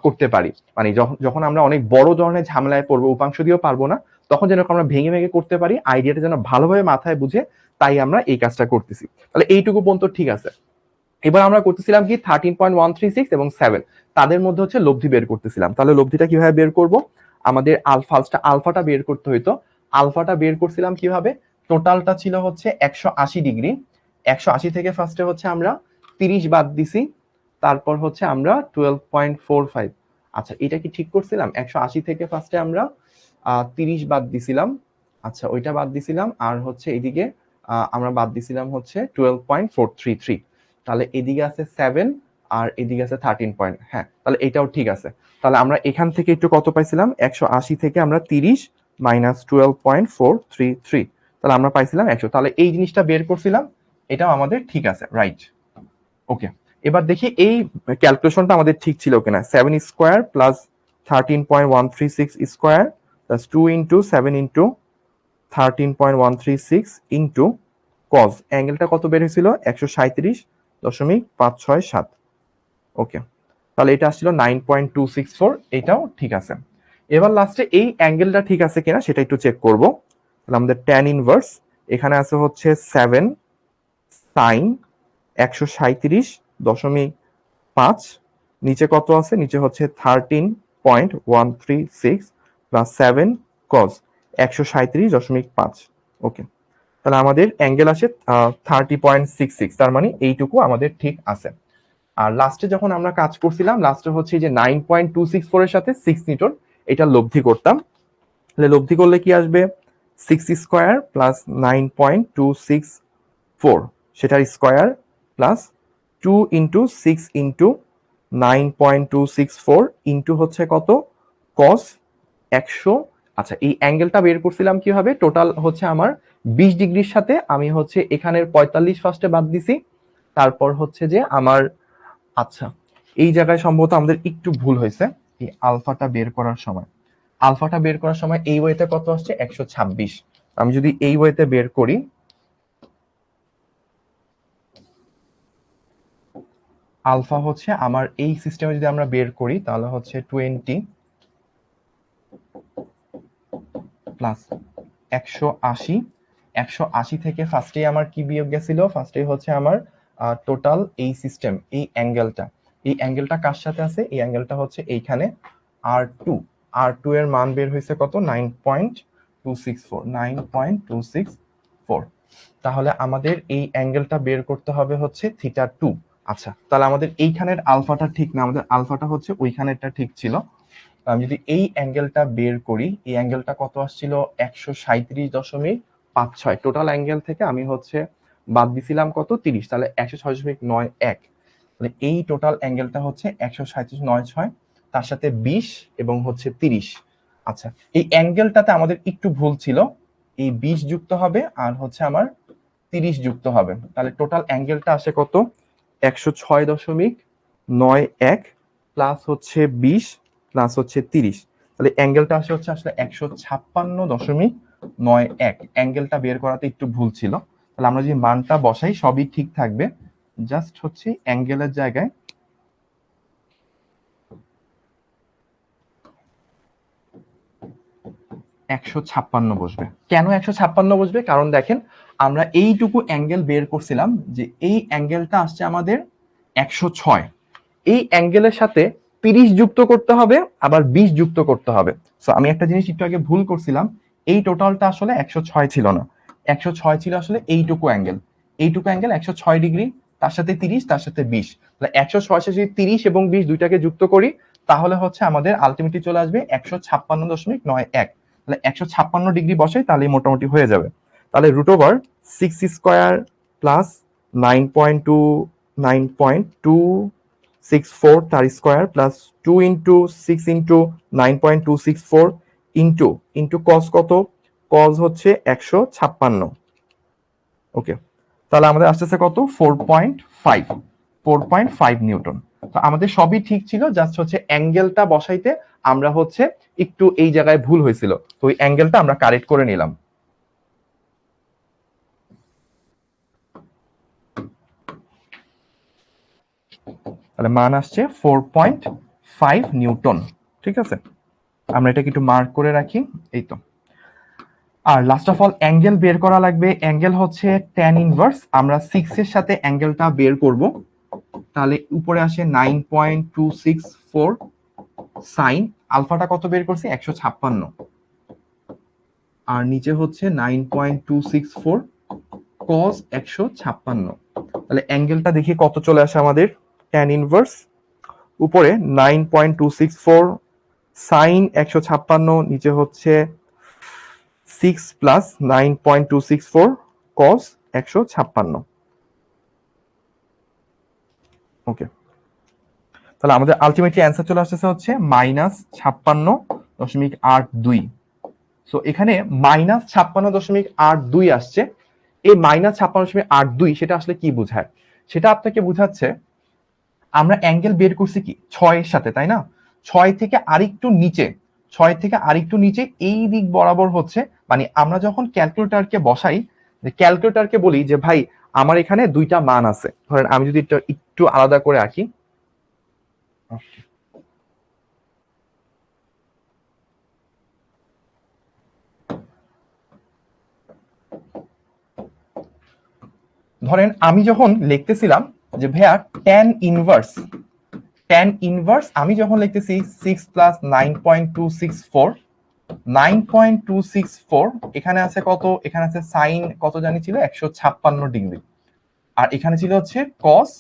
[SPEAKER 1] করতে পারি। মানে যখন আমরা অনেক বড় ধরনের ঝামেলায় পড়বো, উপাংশ দিয়েও পারবো না, তখন যেন আমরা ভেঙে ভেঙে করতে পারি, আইডিয়াটা যেন ভালোভাবে মাথায় বুঝে, তাই আমরা এই কাজটা করতেছি। তাহলে এইটুকু পর্যন্ত ঠিক আছে। এবার আমরা করতেছিলাম কি 13.136 এবং 7 তাদের মধ্যে হচ্ছে লব্ধি বের করতেছিলাম। তাহলে লব্ধিটা কিভাবে বের করব, আমাদের আলফাটা বের করতে হইতো। আলফাটা বের করছিলাম কিভাবে, টোটালটা ছিল হচ্ছে 180 ডিগ্রি, 180 থেকে ফার্স্টে হচ্ছে আমরা 30 বাদ দিছি, তারপর হচ্ছে আমরা 12.45। আচ্ছা, এটা কি ঠিক করছিলাম? 180 থেকে ফার্স্টে আমরা 30 বাদ দিছিলাম, আচ্ছা ওইটা বাদ দিছিলাম, আর হচ্ছে এইদিকে আমরা বাদ দিছিলাম হচ্ছে 12.433। তাহলে এদিকে আছে 7 আর এদিকে আছে 13 পয়েন্ট, হ্যাঁ তাহলে এটাও ঠিক আছে। তাহলে আমরা এখান থেকে একটু কত পাইছিলাম, 180 থেকে আমরা 30 মাইনাস 12.433, তাহলে আমরা পাইছিলাম 100। তাহলে এই জিনিসটা বের করছিলাম, এটাও আমাদের ঠিক আছে, রাইট, ওকে। এবার দেখি এই ক্যালকুলেশনটা আমাদের ঠিক ছিল কিনা। 7 square plus 13.136 square plus 2 into 7 into 13.136 into cos, অ্যাঙ্গেলটা কত বের হয়েছিল 137.567, ওকে। তাহলে এটা আসছিল 9.264, এটাও ঠিক আছে। এবার লাস্টে এই অ্যাঙ্গেলটা ঠিক আছে কিনা সেটা একটু চেক করব। তাহলে আমাদের tan ইনভার্স এখানে আছে হচ্ছে 7 sin 137.5, নিচে কত আছে, নিচে হচ্ছে 13.136 প্লাস 7 cos 137.5, ওকে। তাহলে আমাদের অ্যাঙ্গেল আসে 30.66, তার মানে এইটুকু আমাদের ঠিক আছে। আর লাস্টে যখন আমরা কাজ করছিলাম, লাস্টে হচ্ছে যে 9.264 এর সাথে 6 নিউটন এটা লব্ধি করতাম। তাহলে লব্ধি করলে কি আসবে, 6 স্কোয়ার প্লাস 9.264 সেটার square plus 2 into 6 into 9.264 into হচ্ছে কত cos 100। আচ্ছা, এই অ্যাঙ্গেলটা বের করছিলাম কিভাবে, টোটাল হচ্ছে আমার 20 ডিগ্রির সাথে আমি হচ্ছে এখানের 45 ফার্স্টে বাদ দিছি, তারপর হচ্ছে যে আমার, আচ্ছা এই জায়গায় সম্ভবত আমাদের একটু ভুল হয়েছে। এই আলফাটা বের করার সময়, এই ওয়েতে কত আসছে 126, আমি যদি এই ওয়েতে বের করি, আলফা হচ্ছে আমার এই সিস্টেমে যদি আমরা বের করি তাহলে হচ্ছে 20 প্লাস 180, 180 থেকে ফার্স্টে আমার কি বিয়োগ গেছিল, ফার্স্টে হচ্ছে আমার টোটাল এই সিস্টেম, এই অ্যাঙ্গেলটা কার সাথে আছে, এই অ্যাঙ্গেলটা হচ্ছে এইখানে R2 এর মান বের হয়েছে কত, 9.264। তাহলে আমাদের এই অ্যাঙ্গেলটা বের করতে হবে হচ্ছে θ2। আচ্ছা, তাহলে আমাদের এইখানের আলফাটা ঠিক না, আমাদের আলফাটা হচ্ছে ওইখানেরটা ঠিক ছিল। আমি যদি এই অ্যাঙ্গেলটা বের করি, এই অ্যাঙ্গেলটা কত আসছিল, 137.56। টোটাল অ্যাঙ্গেল থেকে আমি হচ্ছে বাদ দিছিলাম কত, 30, তাহলে 106.91। মানে এই টোটাল অ্যাঙ্গেলটা হচ্ছে 137.96, তার সাথে 20 এবং হচ্ছে 30। আচ্ছা, এই অ্যাঙ্গেলটাতে আমাদের একটু ভুল ছিল, এই 20 যুক্ত হবে আর হচ্ছে আমার 30 যুক্ত হবে, তাহলে টোটাল অ্যাঙ্গেলটা আসে কত, 106.91 প্লাস হচ্ছে 20 প্লাস হচ্ছে 30, তাহলে অ্যাঙ্গেলটা আসে হচ্ছে আসলে 156.91। অ্যাঙ্গেলটা বের করাতে একটু ভুল ছিল, তাহলে আমরা যে মানটা বসাই সবই ঠিক থাকবে, জাস্ট হচ্ছে অ্যাঙ্গেলের জায়গায় 156 বসবে। কেন 156 বসবে, কারণ দেখেন আমরা এইটুকু অ্যাঙ্গেল বের করছিলাম, যে এই অ্যাঙ্গেলটা আসছে আমাদের 106, এই অ্যাঙ্গেলের সাথে 30 যুক্ত করতে হবে, আবার 20 যুক্ত করতে হবে। সো আমি একটা জিনিস একটু আগে ভুল করছিলাম, এই টোটালটা আসলে 106 ছিল না, 106 ছিল আসলে এইটুকু অ্যাঙ্গেল, 106 ডিগ্রি, তার সাথে 30, তার সাথে 20, তাহলে 106 যদি 30 এবং 20 দুইটাকে যুক্ত করি, তাহলে হচ্ছে আমাদের আলটিমেটলি চলে আসবে 156.91। তাহলে 156 ডিগ্রি বসে, তাহলে মোটামুটি হয়ে যাবে। তাহলে √6² প্লাস 9.264 তার square plus 2 into 6 into 9.264 into কস কত, কস হচ্ছে 156। ওকে, তাহলে আমাদের আসতেছে কত, 4.5 নিউটন। তো আমাদের সবই ঠিক ছিল, জাস্ট হচ্ছে অ্যাঙ্গেলটা বসাইতে আমরা হচ্ছে একটু এই জায়গায় ভুল হয়েছিল, তো ওই অ্যাঙ্গেলটা আমরা কারেক্ট করে নিলাম। তাহলে মান আসছে 4.5 নিউটন। ঠিক আছে, আমরা এটাকে একটু মার্ক করে রাখি, এই তো। আর লাস্ট অফ অল অ্যাঙ্গেল বের করা লাগবে, অ্যাঙ্গেল হচ্ছে tan ইনভার্স, আমরা 6 এর সাথে অ্যাঙ্গেলটা বের করব, তাহলে উপরে আসে 9.264 সাইন, আলফাটা কত বের করছি, 156, আর নিচে হচ্ছে 9.264 cos 156। তাহলে অ্যাঙ্গেলটা দেখি কত চলে আসে আমাদের, tan ইনভার্স উপরে 9.264 সাইন 156, নিচে হচ্ছে 6 প্লাস 9.264 cos 156। ওকে, তাহলে আমাদের আলটিমেটলি অ্যান্সার চলে আসতেছে হচ্ছে -56.82। সো এখানে -56.82 আসছে। এই -56.82 সেটা আসলে কি বোঝায়, সেটা আপনাকে বোঝাচ্ছে আমরা অ্যাঙ্গেল বের করছি কি 6 এর সাথে, তাই না, 6 থেকে আরেকটু নিচে, 6 থেকে আরেকটু নিচে এই দিক বরাবর হচ্ছে, মানে আমরা যখন ক্যালকুলেটরকে বসাই, ক্যালকুলেটরকে বলি যে ভাই আমার এখানে দুইটা মান আছে, ধরেন আমি যদি একটু আলাদা করে আঁকি, ধরেন আমি যখন লিখতেছিলাম যে ভাইয়া tan ইনভার্স আমি যখন লিখতেছি 6 প্লাস 9.264 এখানে আছে কত, এখানে আছে সাইন কত জানি ছিল 156 ডিগ্রি, আর এখানে ছিল হচ্ছে কস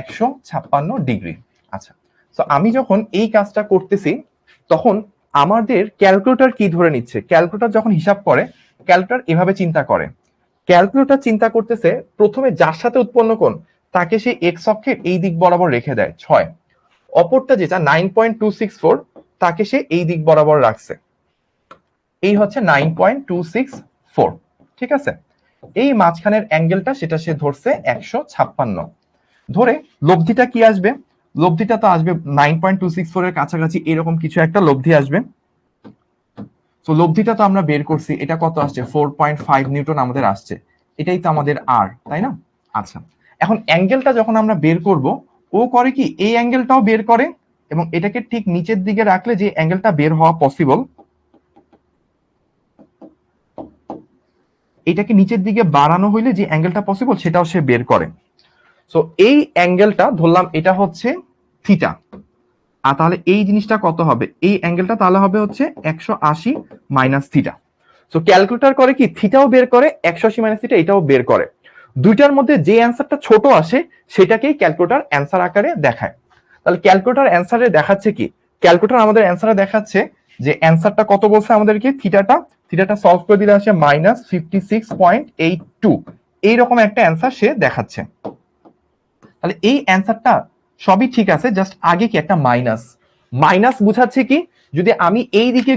[SPEAKER 1] 156 ডিগ্রি। আচ্ছা, তো আমি যখন এই কাজটা করতেছি, তখন আমাদের ক্যালকুলেটর কি ধরে নিচ্ছে, ক্যালকুলেটর যখন হিসাব করে, ক্যালকুলেটর এভাবে চিন্তা করে, ক্যালকুলেটর চিন্তা করতেছে প্রথমে যার সাথে উৎপন্ন কোণ তাকে সে এক্স অক্ষের এই দিক বরাবর রেখে দেয় 6, অপরটা যেটা 9.264 তাকে সে এই দিক বরাবর রাখছে, এই হচ্ছে 9.264। ঠিক আছে, এই মাঝখানের অ্যাঙ্গেলটা সেটা সে ধরছে 156, ধরে লব্ধিটা কি আসবে, লব্ধিটা তো আসবে 9.264 এর কাছাকাছি এরকম কিছু একটা লব্ধি আসবে। তো লব্ধিটা তো আমরা বের করছি, এটা কত আসছে 4.5 নিউটন আমাদের আসছে, এটাই তো আমাদের আর, তাই না। আচ্ছা, এখন অ্যাঙ্গেলটা যখন আমরা বের করব, ও করে কি এই অ্যাঙ্গেলটাও বের করে, এবং এটাকে ঠিক নিচের দিকে রাখলে যে অ্যাঙ্গেলটা বের হওয়া পসিবল, এটাকে নিচের দিকে বাড়ানো হইলে যে অ্যাঙ্গেলটা পসিবল সেটাও সে বের করে। সো এই অ্যাঙ্গেলটা ধরলাম এটা হচ্ছে থিটা, আর তাহলে এই জিনিসটা কত হবে, এই অ্যাঙ্গেলটা তাহলে হবে হচ্ছে 180 মাইনাস থিটা। সো ক্যালকুলেটর করে কি থিটাও বের করে, 180 মাইনাস থিটা এটাও বের করে। দুইটার মধ্যে যে অ্যান্সারটা ছোট আসে সেটাকেই ক্যালকুলেটর অ্যান্সার আকারে দেখায়। তাহলে ক্যালকুলেটর অ্যান্সারে দেখাচ্ছে কি, ক্যালকুলেটর আমাদের অ্যান্সারে দেখাচ্ছে যে অ্যান্সারটা কত বলছে আমাদেরকে, থিটাটা সলভ করে দিলে আসে -56.82, এইরকম একটা অ্যান্সার সে দেখাচ্ছে। তাহলে এই অ্যান্সারটা সবই ঠিক আছে, জাস্ট আগে কি একটা মাইনাস, মাইনাস বুঝাচ্ছে কি যদি আমি এই দিকে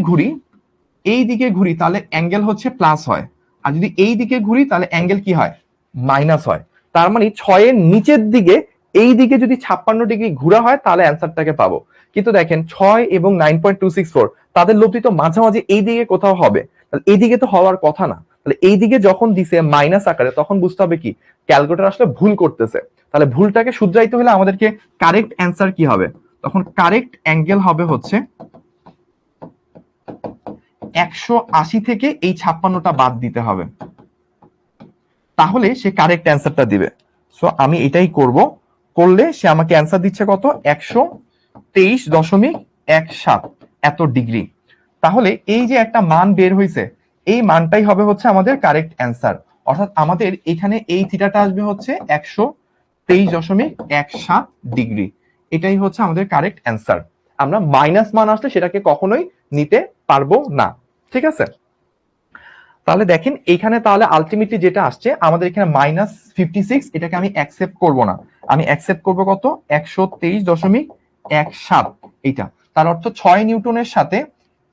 [SPEAKER 1] ঘুরি তাহলে অ্যাঙ্গেল হচ্ছে প্লাস হয়, আর যদি এই দিকে ঘুরি তাহলে অ্যাঙ্গেল কি হয়, মাইনাস হয়। তার মানে 6 এর নিচের দিকে এই দিকে যদি 56 ডিগ্রি ঘোরা হয় তাহলে অ্যান্সারটাকে পাবো। কিন্তু দেখেন 6 এবং 9.264 তাদের লব্ধি তো মাঝামাঝি এই দিকে কোথাও হবে, তাহলে এই দিকে তো হওয়ার কথা না। তাহলে এই দিকে যখন দিছে মাইনাস আকারে তখন বুঝতে হবে কি ক্যালকুলেটর আসলে ভুল করতেছে। তাহলে ভুলটাকে শুধরাইতে হলে আমাদেরকে কারেক্ট অ্যান্সার কি হবে, তখন কারেক্ট অ্যাঙ্গেল হবে হচ্ছে 180 থেকে এই 56টা বাদ দিতে হবে, তাহলে সে কারেক্ট অ্যান্সারটা দিবে। সো আমি এটাই করব, করলে সে আমাকে অ্যান্সার দিচ্ছে কত, 123.17 এত ডিগ্রি। তাহলে এই যে একটা মান বের হয়েছে এই মানটাই হবে হচ্ছে আমাদের কারেক্ট অ্যান্সার, অর্থাৎ আমাদের এখানে এই থিটাটা আসবে হচ্ছে 123.17 ডিগ্রি। এটাই হচ্ছে আমাদের কারেক্ট অ্যান্সার। আমরা মাইনাস মান আসলে সেটাকে কখনোই নিতে পারবো না, ঠিক আছে। তাহলে দেখেন এখানে তাহলে আলটিমেটলি যেটা আসছে আমাদের এখানে -56, এটাকে আমি অ্যাকসেপ্ট করব না, আমি অ্যাকসেপ্ট করব কত, 123.17 এইটা। তার অর্থ 6 নিউটনের সাথে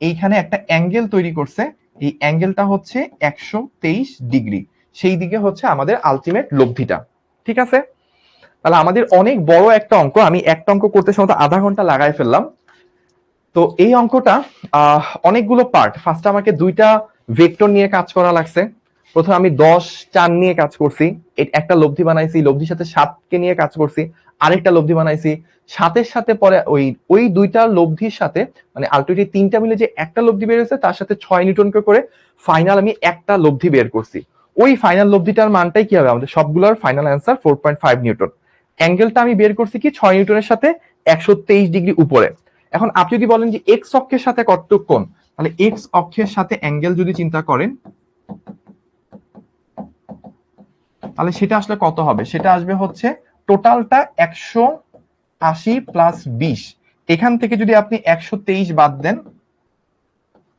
[SPEAKER 1] এইখানে একটা অ্যাঙ্গেল তৈরি করছে, এই অ্যাঙ্গেলটা হচ্ছে 123 ডিগ্রি, সেই দিকে হচ্ছে আমাদের আলটিমেট লব্ধিটা, ঠিক আছে। তাহলে আমাদের অনেক বড় একটা অঙ্ক, আমি একটা অঙ্ক করতে সময় আধা ঘন্টা লাগাই ফেললাম। তো এই অঙ্কটা অনেকগুলো পার্ট, ফার্স্ট আমাকে দুইটা ভেক্টর নিয়ে কাজ করা লাগছে। প্রথমে আমি 10 4 নিয়ে কাজ করছি, একটা লব্ধি বানাইছি, লব্ধির সাথে 7কে নিয়ে কাজ করছি, আরেকটা লব্ধি বানাইছি, 7-এর সাথে পরে ওই দুইটা লব্ধির সাথে মানে আলটিমেটলি তিনটা মিলে যে একটা লব্ধি বের হয়েছে তার সাথে 6 নিউটনকে করে ফাইনাল আমি একটা লব্ধি বের করছি। ওই ফাইনাল লব্ধিটার মানটাই কি হবে, আমাদের সবগুলোর ফাইনাল অ্যান্সার 4.5 নিউটন। অ্যাঙ্গেলটা আমি বের করছি কি 6 নিউটনের সাথে 123 ডিগ্রি উপরে। এখন আপনি যদি বলেন যে এক্স অক্ষের সাথে কতটুক কোণ, তাহলে এক্স অক্ষের সাথে অ্যাঙ্গেল যদি চিন্তা করেন তাহলে সেটা আসলে কত হবে, সেটা আসবে হচ্ছে টোটালটা 180 প্লাস 20, এখান থেকে যদি আপনি 123 বাদ দেন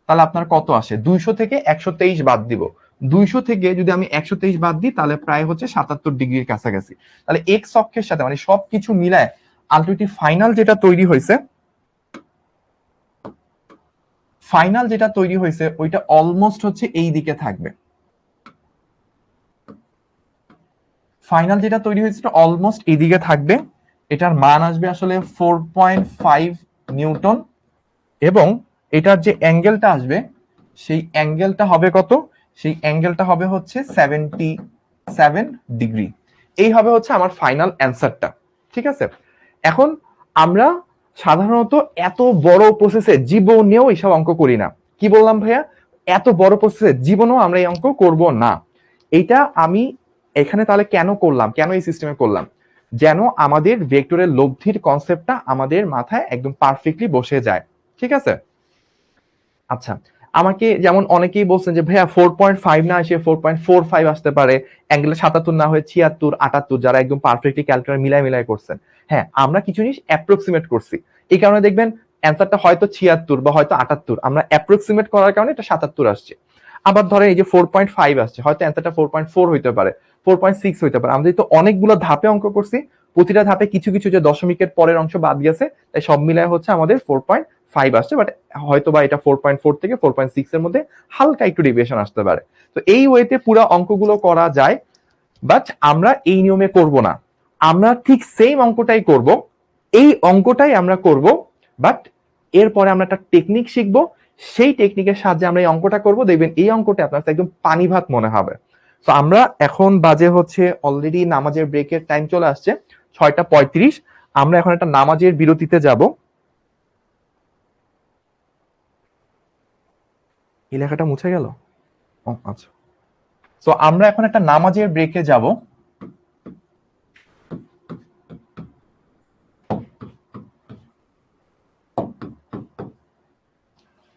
[SPEAKER 1] তাহলে আপনার কত আসে, 200 থেকে 123 বাদ দিব, 200 থেকে যদি আমি 123 বাদ দিই তাহলে প্রায় হচ্ছে 77 ডিগ্রির কাছাকাছি। তাহলে এক্স অক্ষের সাথে মানে সবকিছু মিলায় আলটিমেটলি ফাইনাল যেটা তৈরি হয়েছে, ওইটা অলমোস্ট হচ্ছে এই দিকে থাকবে। ফাইনাল যেটা তৈরি হয়েছে অলমোস্ট এই দিকে থাকবে, এটার মান আসবে আসলে 4.5 নিউটন, এবং এটার যে অ্যাঙ্গেলটা আসবে সেই অ্যাঙ্গেলটা হবে কত, সেই অ্যাঙ্গেলটা হবে হচ্ছে 77 ডিগ্রি। এই হবে হচ্ছে আমার ফাইনাল অ্যান্সারটা, ঠিক আছে। এখন আমরা সাধারণত এত বড় প্রসেসে জীবনেও এইসব অঙ্ক করি না। কি বললাম ভাইয়া, এত বড় প্রসেসে জীবনেও আমরা এই অঙ্ক করব না। এইটা আমি এখানে তাহলে কেন করলাম, কেন এই সিস্টেমে করলাম, যেন আমাদের ভেক্টরের লব্ধির কনসেপ্টটা আমাদের মাথায় একদম পারফেক্টলি বসে যায়, ঠিক আছে। আচ্ছা, আমাকে যেমন অনেকেই বলছেন যে ভাইয়া 4.5 না এসে 4.45 আসতে পারে, অ্যাঙ্গেল 77 না হয়ে 76 78, যারা একদম পারফেক্টলি ক্যালকুলেটর মিলাই করছেন। হ্যাঁ, আমরা কিছু জিনিস অ্যাপ্রক্সিমেট করছি, এই কারণে দেখবেন অ্যান্সারটা হয়তো 76 বা হয়তো 78, আমরা অ্যাপ্রক্সিমেট করার কারণে এটা 77 আসছে। আবার ধরেন এই যে 4.5 আসছে, হয়তো অ্যান্সারটা 4.4 হইতে পারে, 4.6 হইতে পারে। আমরা তো অনেকগুলো ধাপে অঙ্ক করছি, প্রতিটা ধাপে কিছু কিছু যে দশমিকের পরের অংশ বাদ গেছে, তাই সব মিলায় হচ্ছে আমাদের 4.5 আসছে। বাট হয়তো বা এটা 4.4 থেকে 4.6 এর মধ্যে হালকা একটু ডেভিয়েশন আসতে পারে। তো এই ওয়েতে পুরো অঙ্কগুলো করা যায়, বাট আমরা এই নিয়মে করব না, আমরা ঠিক সেম অঙ্কটাই করব, এই অঙ্কটাই আমরা করব, বাট এরপরে আমরা একটা টেকনিক শিখব, সেই টেকনিকের সাহায্যে আমরা এই অঙ্কটা করব, দেখবেন এই অঙ্কটা আপনার একদম পানি ভাত মনে হবে। তো আমরা এখন বাজে হচ্ছে অলরেডি নামাজের ব্রেকের টাইম চলে আসছে 6টা 35, আমরা এখন একটা নামাজের বিরতিতে যাব। এই লেখাটা মুছে গেল, ও আচ্ছা। সো আমরা এখন একটা নামাজের ব্রেকে যাব।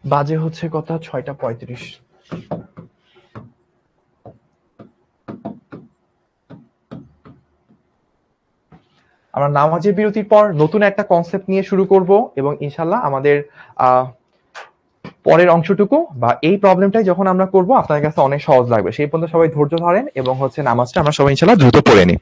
[SPEAKER 1] বাজে হচ্ছে কথা 6টা 35। আমরা নামাজের বিরতির পর নতুন একটা কনসেপ্ট নিয়ে শুরু করব, এবং ইনশাল্লাহ আমাদের আহ, পরের অংশটুকু বা এই প্রবলেমটাই যখন আমরা করব আপনার কাছে অনেক সহজ লাগবে। সেই পর্যন্ত সবাই ধৈর্য ধরেন এবং হচ্ছে নামাজটা আমরা সবাই ইনশাল্লাহ দ্রুত পড়ে নিই।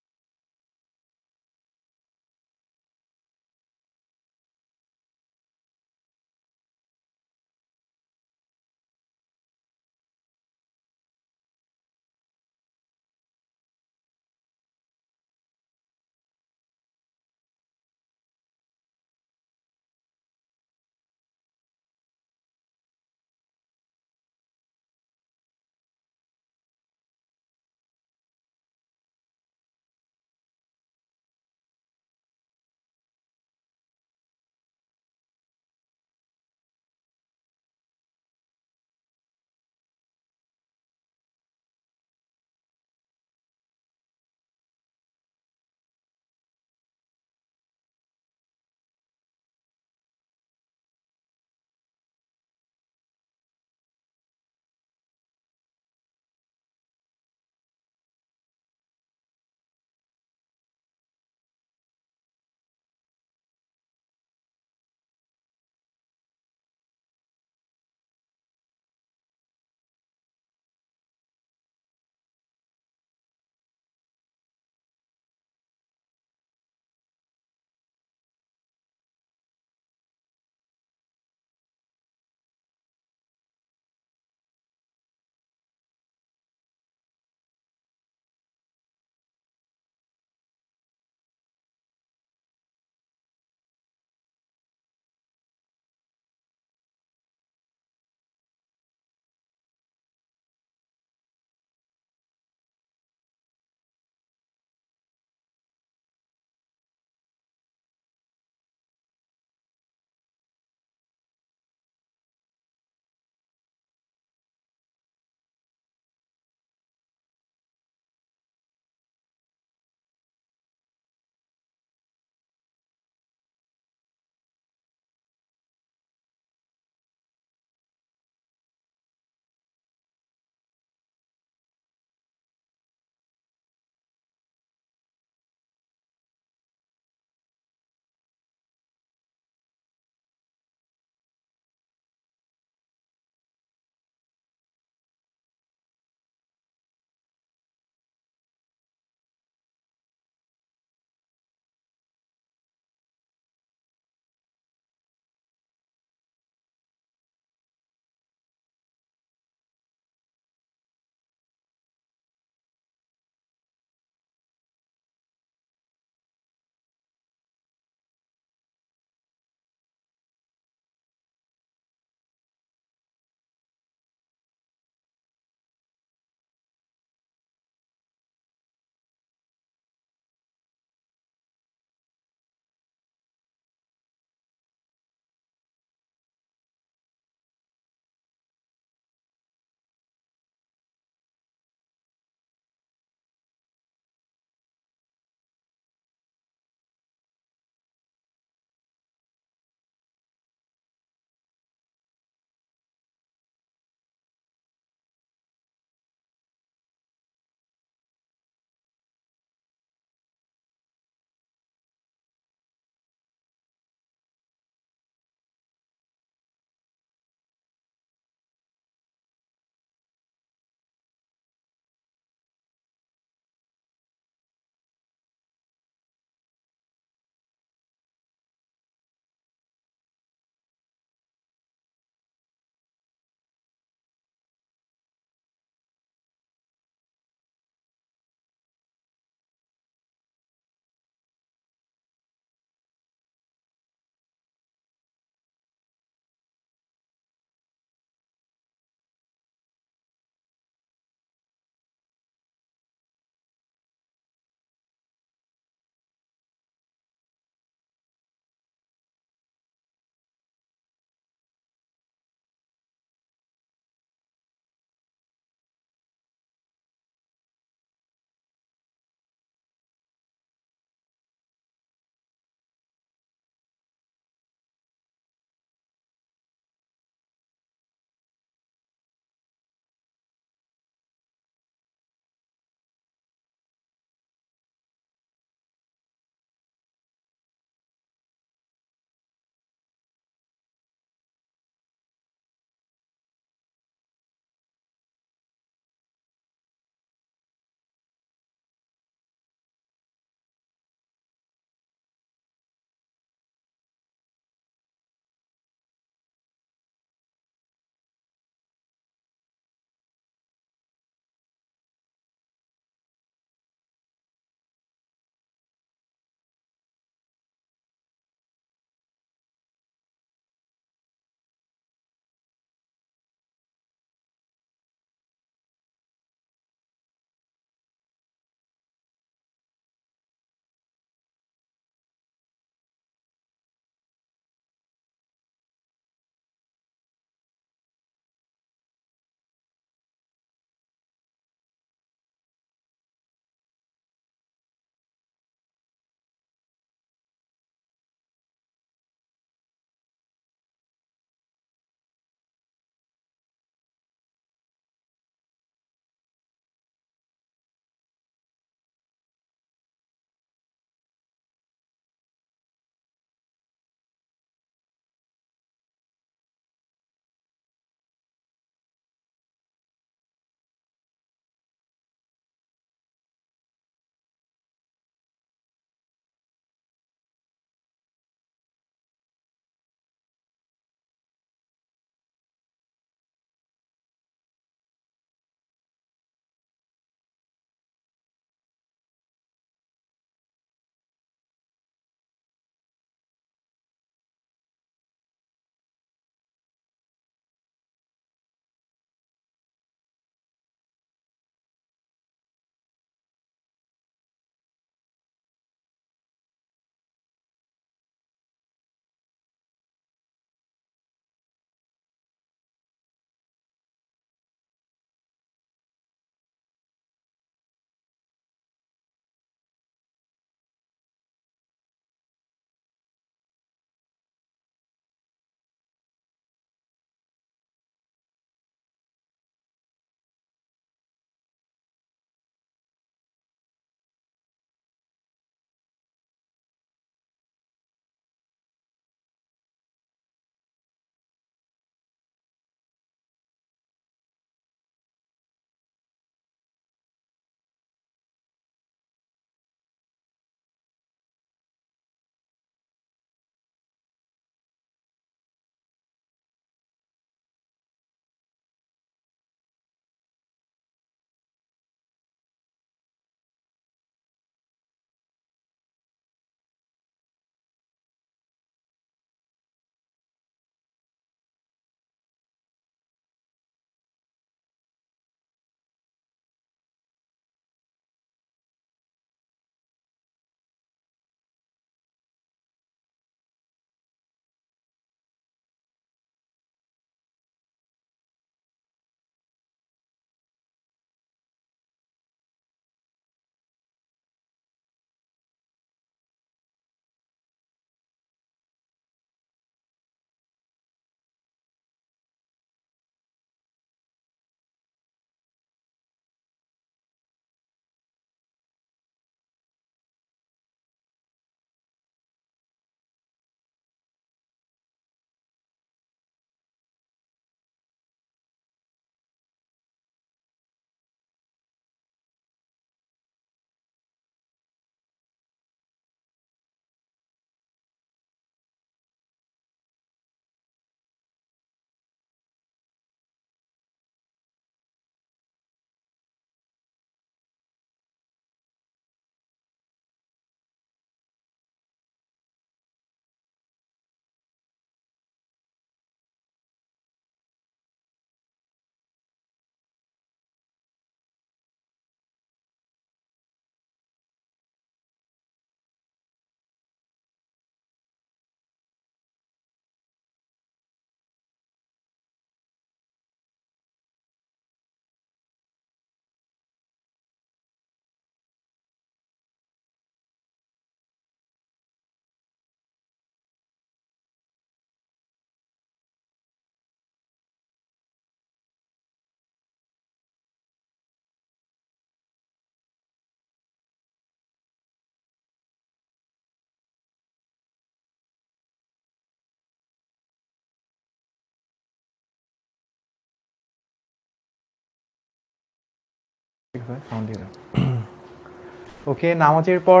[SPEAKER 1] ওকে, নামাজের পর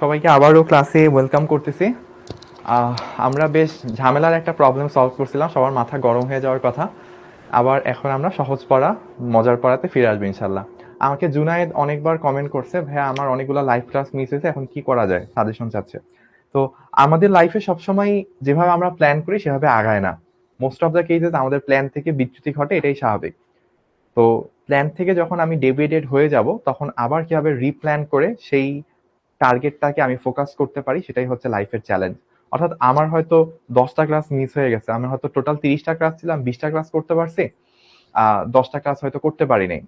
[SPEAKER 1] সবাইকে আবারও ক্লাসে ওয়েলকাম করতেছি। আমরা বেশ ঝামেলার একটা প্রবলেম সলভ করছিলাম, সবার মাথা গরম হয়ে যাওয়ার কথা। আবার এখন আমরা সহজ পড়া, মজার পড়াতে ফিরে আসবো ইনশাল্লাহ। আমাকে জুনায়েদ অনেকবার কমেন্ট করছে, ভাইয়া আমার অনেকগুলো লাইভ ক্লাস মিস হয়েছে, এখন কি করা যায়, সাজেশন চাচ্ছে। তো আমাদের লাইফে সবসময় যেভাবে আমরা প্ল্যান করি সেভাবে আগায় না। মোস্ট অফ দ্য কেসেস আমাদের প্ল্যান থেকে বিচ্যুতি ঘটে, এটাই স্বাভাবিক। তো প্ল্যান থেকে যখন আমি ডেভিয়েটেড হয়ে যাব, তখন আবার কিভাবে রিপ্ল্যান করে সেই টার্গেটটাকে আমি ফোকাস করতে পারি, সেটাই হচ্ছে লাইফের চ্যালেঞ্জ। অর্থাৎ আমার হয়তো 10টা ক্লাস মিস হয়ে গেছে, আমি হয়তো টোটাল 30টা ক্লাস ছিলাম, 20টা ক্লাস করতে পারছি, 10টা ক্লাস হয়তো করতে পারি নাই।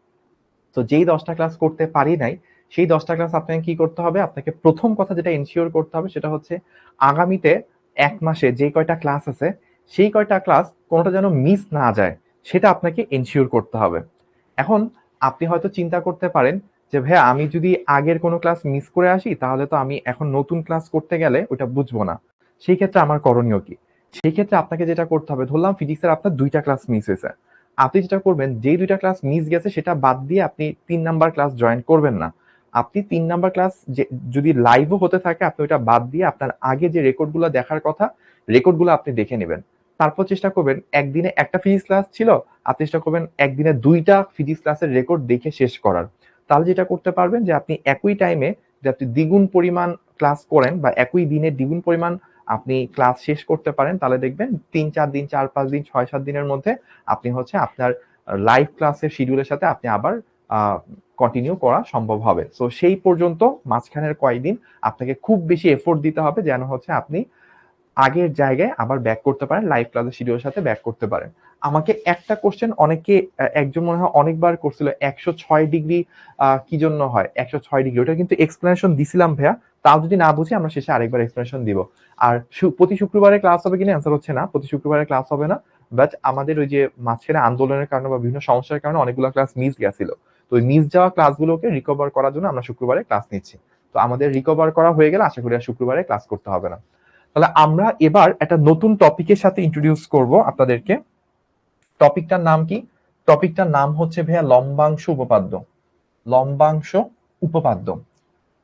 [SPEAKER 1] তো যেই 10টা ক্লাস করতে পারি নাই, সেই 10টা ক্লাস আপনাকে কি করতে হবে, আপনাকে প্রথম কথা যেটা এনশিওর করতে হবে সেটা হচ্ছে আগামীতে 1 মাসে যে কয়টা ক্লাস আছে সেই কয়টা ক্লাস কোনোটা যেন মিস না যায়, সেটা আপনাকে এনশিওর করতে হবে। এখন আপনি হয়তো চিন্তা করতে পারেন যে ভাইয়া আমি যদি আগের কোনো ক্লাস মিস করে আসি তাহলে তো আমি এখন নতুন ক্লাস করতে গেলে ওটা বুঝবো না, সেই ক্ষেত্রে আমার করণীয় কি? সেই ক্ষেত্রে আপনাকে যেটা করতে হবে, ধরলাম ফিজিক্সের আপনার 2টা ক্লাস মিস হয়েছে, আপনি যেটা করবেন যেই 2টা ক্লাস মিস গেছে সেটা বাদ দিয়ে আপনি 3 নাম্বার ক্লাস জয়েন করবেন না। আপনি 3 নাম্বার ক্লাস যদি লাইভও হতে থাকে, আপনি ওইটা বাদ দিয়ে আপনার আগে যে রেকর্ডগুলো দেখার কথা, রেকর্ডগুলো আপনি দেখে নেবেন। তারপর চেষ্টা করবেন, একদিনে একটা ফিজিক্স ক্লাস ছিল, আপনি চেষ্টা করবেন একদিনে 2টা ফিজিক্স ক্লাসের রেকর্ড দেখে শেষ করার। তাহলে যেটা করতে পারবেন যে আপনি একই টাইমে যে আপনি দ্বিগুণ পরিমাণ ক্লাস করেন বা একই দিনে দ্বিগুণ পরিমাণ আপনি ক্লাস শেষ করতে পারেন, তাহলে দেখবেন 3-4 দিন, 4-5 দিন, 6-7 দিনের মধ্যে আপনি হচ্ছে আপনার লাইভ ক্লাসের শিডিউলের সাথে আপনি আবার কন্টিনিউ করা সম্ভব হবে। সো সেই পর্যন্ত মাঝখানের কয়েকদিন আপনাকে খুব বেশি এফোর্ট দিতে হবে যেন হচ্ছে আপনি আগের জায়গায় আবার ব্যাক করতে পারেন, লাইভ ক্লাসের শিডিউলের সাথে ব্যাক করতে পারেন। আমাকে একটা কোশ্চেন অনেকে, একজন মনে হয় অনেকবার করছিল, 106 ডিগ্রি কি জন্য হয় 106 ডিগ্রি, ওটা কিন্তু এক্সপ্লেনেশন দিছিলাম ভাইয়া। তাও যদি না বুঝি আমরা শেষে আরেকবার এক্সপ্লেনেশন দিব। আর প্রতি শুক্রবারে ক্লাস হবে কিনা অ্যান্সার হচ্ছে না, প্রতি শুক্রবারে ক্লাস হবে না। বাট আমাদের ওই যে মাঝখানে আন্দোলনের কারণে বা বিভিন্ন সমস্যার কারণে অনেকগুলো ক্লাস মিস গেছিল। তো ওই মিস যাওয়া ক্লাসগুলোকে রিকভার করার জন্য আমরা শুক্রবারে ক্লাস নিচ্ছি। তো আমাদের রিকভার করা হয়ে গেলে আশা করি আর শুক্রবারে ক্লাস করতে হবে না। তাহলে আমরা এবার একটা নতুন টপিকের সাথে ইন্ট্রোডিউস করব আপনাদেরকে। টপিকটার নাম কি? টপিকটার নাম হচ্ছে ভাইয়া লম্বাংশ উপপাদ্য। লম্বাংশ উপপাদ্য।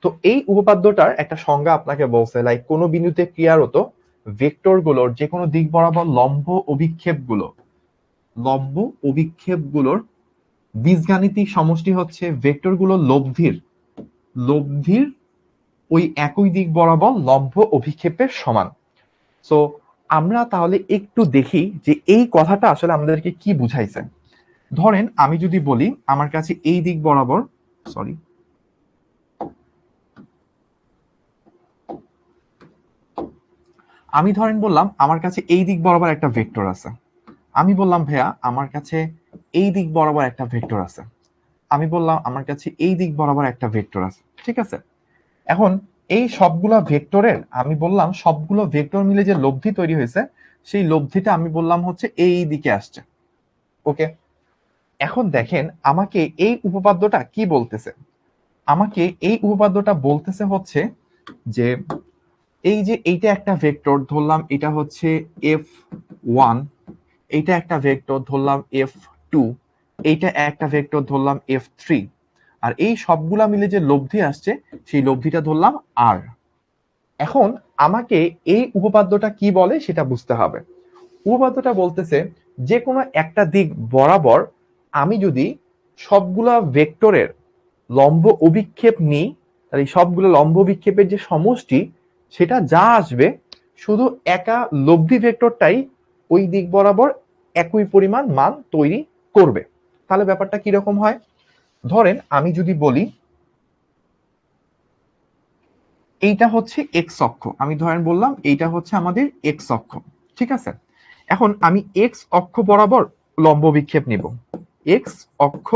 [SPEAKER 1] তো এই উপপাদ্যটার একটা সংজ্ঞা আপনাকে বলছে, লাইক কোন বিন্দুতে ক্রিয়ারত ভেক্টরগুলোর যে কোনো দিক বরাবর লম্ব অভিক্ষেপগুলোর বীজগাণিতিক সমষ্টি হচ্ছে ভেক্টরগুলোর লব্ধির ওই একই দিক বরাবর লম্ব অভিক্ষেপের সমান। সো আমরা তাহলে একটু দেখি যে এই কথাটা আসলে আমাদেরকে কি বুঝাইছে। ধরেন আমি যদি বলি আমার কাছে এই দিক বরাবর, আমি ধরেন বললাম আমার কাছে এই দিক বরাবর একটা ভেক্টর আছে। আমি বললাম ভাইয়া আমার কাছে এই দিক বরাবর একটা ভেক্টর আছে। আমি বললাম আমার কাছে এই দিক বরাবর একটা ভেক্টর আছে, ঠিক আছে। এখন এই সবগুলা ভেক্টরের আমি বললাম সবগুলো ভেক্টর মিলে যে লব্ধি তৈরি হয়েছে, সেই লব্ধিটা আমি বললাম হচ্ছে এই দিকে আসছে। ওকে, এখন দেখেন আমাকে এই উপপাদ্যটা কি বলতেছে। আমাকে এই উপপাদ্যটা বলতেছে হচ্ছে যে এই যে এইটা একটা ভেক্টর, ধরলাম এটা হচ্ছে F1, এইটা একটা ভেক্টর ধরলাম F2, এইটা একটা ভেক্টর ধরলাম F3, আর এই সবগুলা মিলে যে লব্ধি আসছে সেই লব্ধিটা ধরলাম R। এখন আমাকে এই উপপাদ্যটা কি বলে সেটা বুঝতে হবে। উপপাদ্যটা বলতেছে যে কোনো একটা দিক বরাবর আমি যদি সবগুলা ভেক্টরের লম্ব অভিক্ষেপ নিই, তাহলে সবগুলো লম্ব অভিক্ষেপের যে সমষ্টি সেটা যা আসবে, শুধু একা লব্ধি ভেক্টরটাই ওই দিক বরাবর একই পরিমাণ মান তৈরি করবে। তাহলে ব্যাপারটা কিরকম হয়, ধরেন আমি যদি বলি এইটা হচ্ছে এক্স অক্ষ, আমি ধরেন বললাম এইটা হচ্ছে আমাদের এক্স অক্ষ, ঠিক আছে। এখন আমি এক্স অক্ষ বরাবর লম্ব বিক্ষেপ নিব, এক্স অক্ষ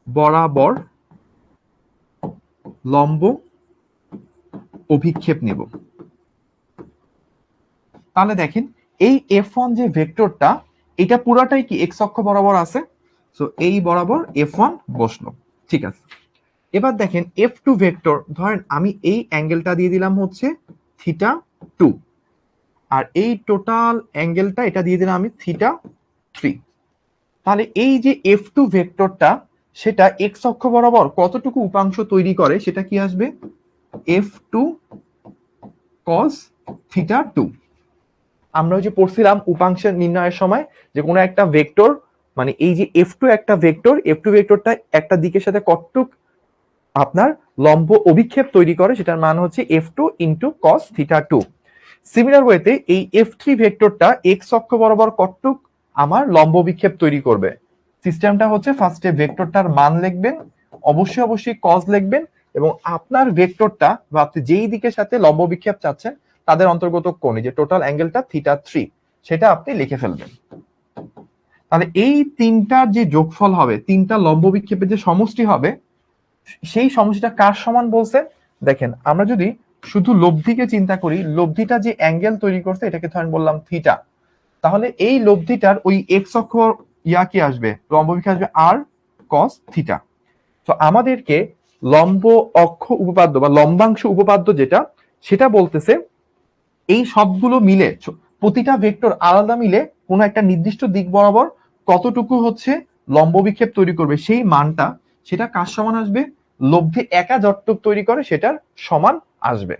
[SPEAKER 1] বরাবর লম্ব অভিক্ষেপ নিব। তাহলে দেখেন এই F1 যে ভেক্টরটা, এটা পুরাটাই কি এক্স অক্ষ বরাবর আছে। সো এই বরাবর F1 বসলো, ঠিক আছে। এবার দেখেন F2 ভেক্টর, ধরেন আমি এই অ্যাঙ্গেলটা দিয়ে দিলাম হচ্ছে θ2, আর এই টোটাল অ্যাঙ্গেলটা এটা দিয়ে দিলাম আমি θ3। তাহলে এই যে F2 ভেক্টরটা, সেটা এক্স অক্ষ বরাবর কতটুকু উপাংশ তৈরি করে সেটা কি আসবে f2 cos থিটা 2। আমরা ওই যে পড়ছিলাম উপাংশের নির্ণয়ের সময় যে কোনো একটা ভেক্টর, মানে এই যে f2 একটা ভেক্টর, f2 ভেক্টরটা একটা দিকের সাথে কতটুক আপনার লম্ব অভিক্ষেপ তৈরি করে সেটার মান হচ্ছে f2 into cos theta 2। Similar ওয়েতে এই f3 ভেক্টরটা এক্স অক্ষ বরাবর কতটুক আমার লম্ব অভিক্ষেপ তৈরি করবে। সিস্টেমটা হচ্ছে ফার্স্টে ভেক্টরটার মান লিখবেন, অবশ্যই cos লিখবেন, এবং আপনার ভেক্টরটা বা আপনি যেই দিকের সাথে লম্ব বিক্ষেপ চাচ্ছেন তাদের অন্তর্গত কোণ, যে টোটাল অ্যাঙ্গেলটা থিটা 3, সেটা আপনি লিখে ফেলবেন। তাহলে এই তিনটার যে যোগফল হবে, তিনটা লম্ব বিক্ষেপের যে সমষ্টি হবে, সেই সমষ্টিটা কার সমান বলছে? দেখেন আমরা যদি শুধু লব্ধিকে চিন্তা করি, লব্ধিটা যে অ্যাঙ্গেল তৈরি করছে এটাকে ধরেন বললাম থিটা, তাহলে এই লব্ধিটার ওই এক্স অক্ষ কি আসবে, লম্ব বিক্ষেপ আসবে আর কস থিটা। তো আমাদেরকে লম্ব অক্ষ উপপাদ্য বা লম্বাংশ উপপাদ্য যেটা, সেটা বলতেছে এই সবগুলো মিলে প্রতিটা ভেক্টর আলাদা মিলে কোনো একটা নির্দিষ্ট দিক বরাবর কতটুকু হচ্ছে লম্ব বিক্ষেপ তৈরি করবে, সেই মানটা সেটা কার সমান আসবে, লব্ধি একা যতটুক তৈরি করে সেটার সমান আসবে।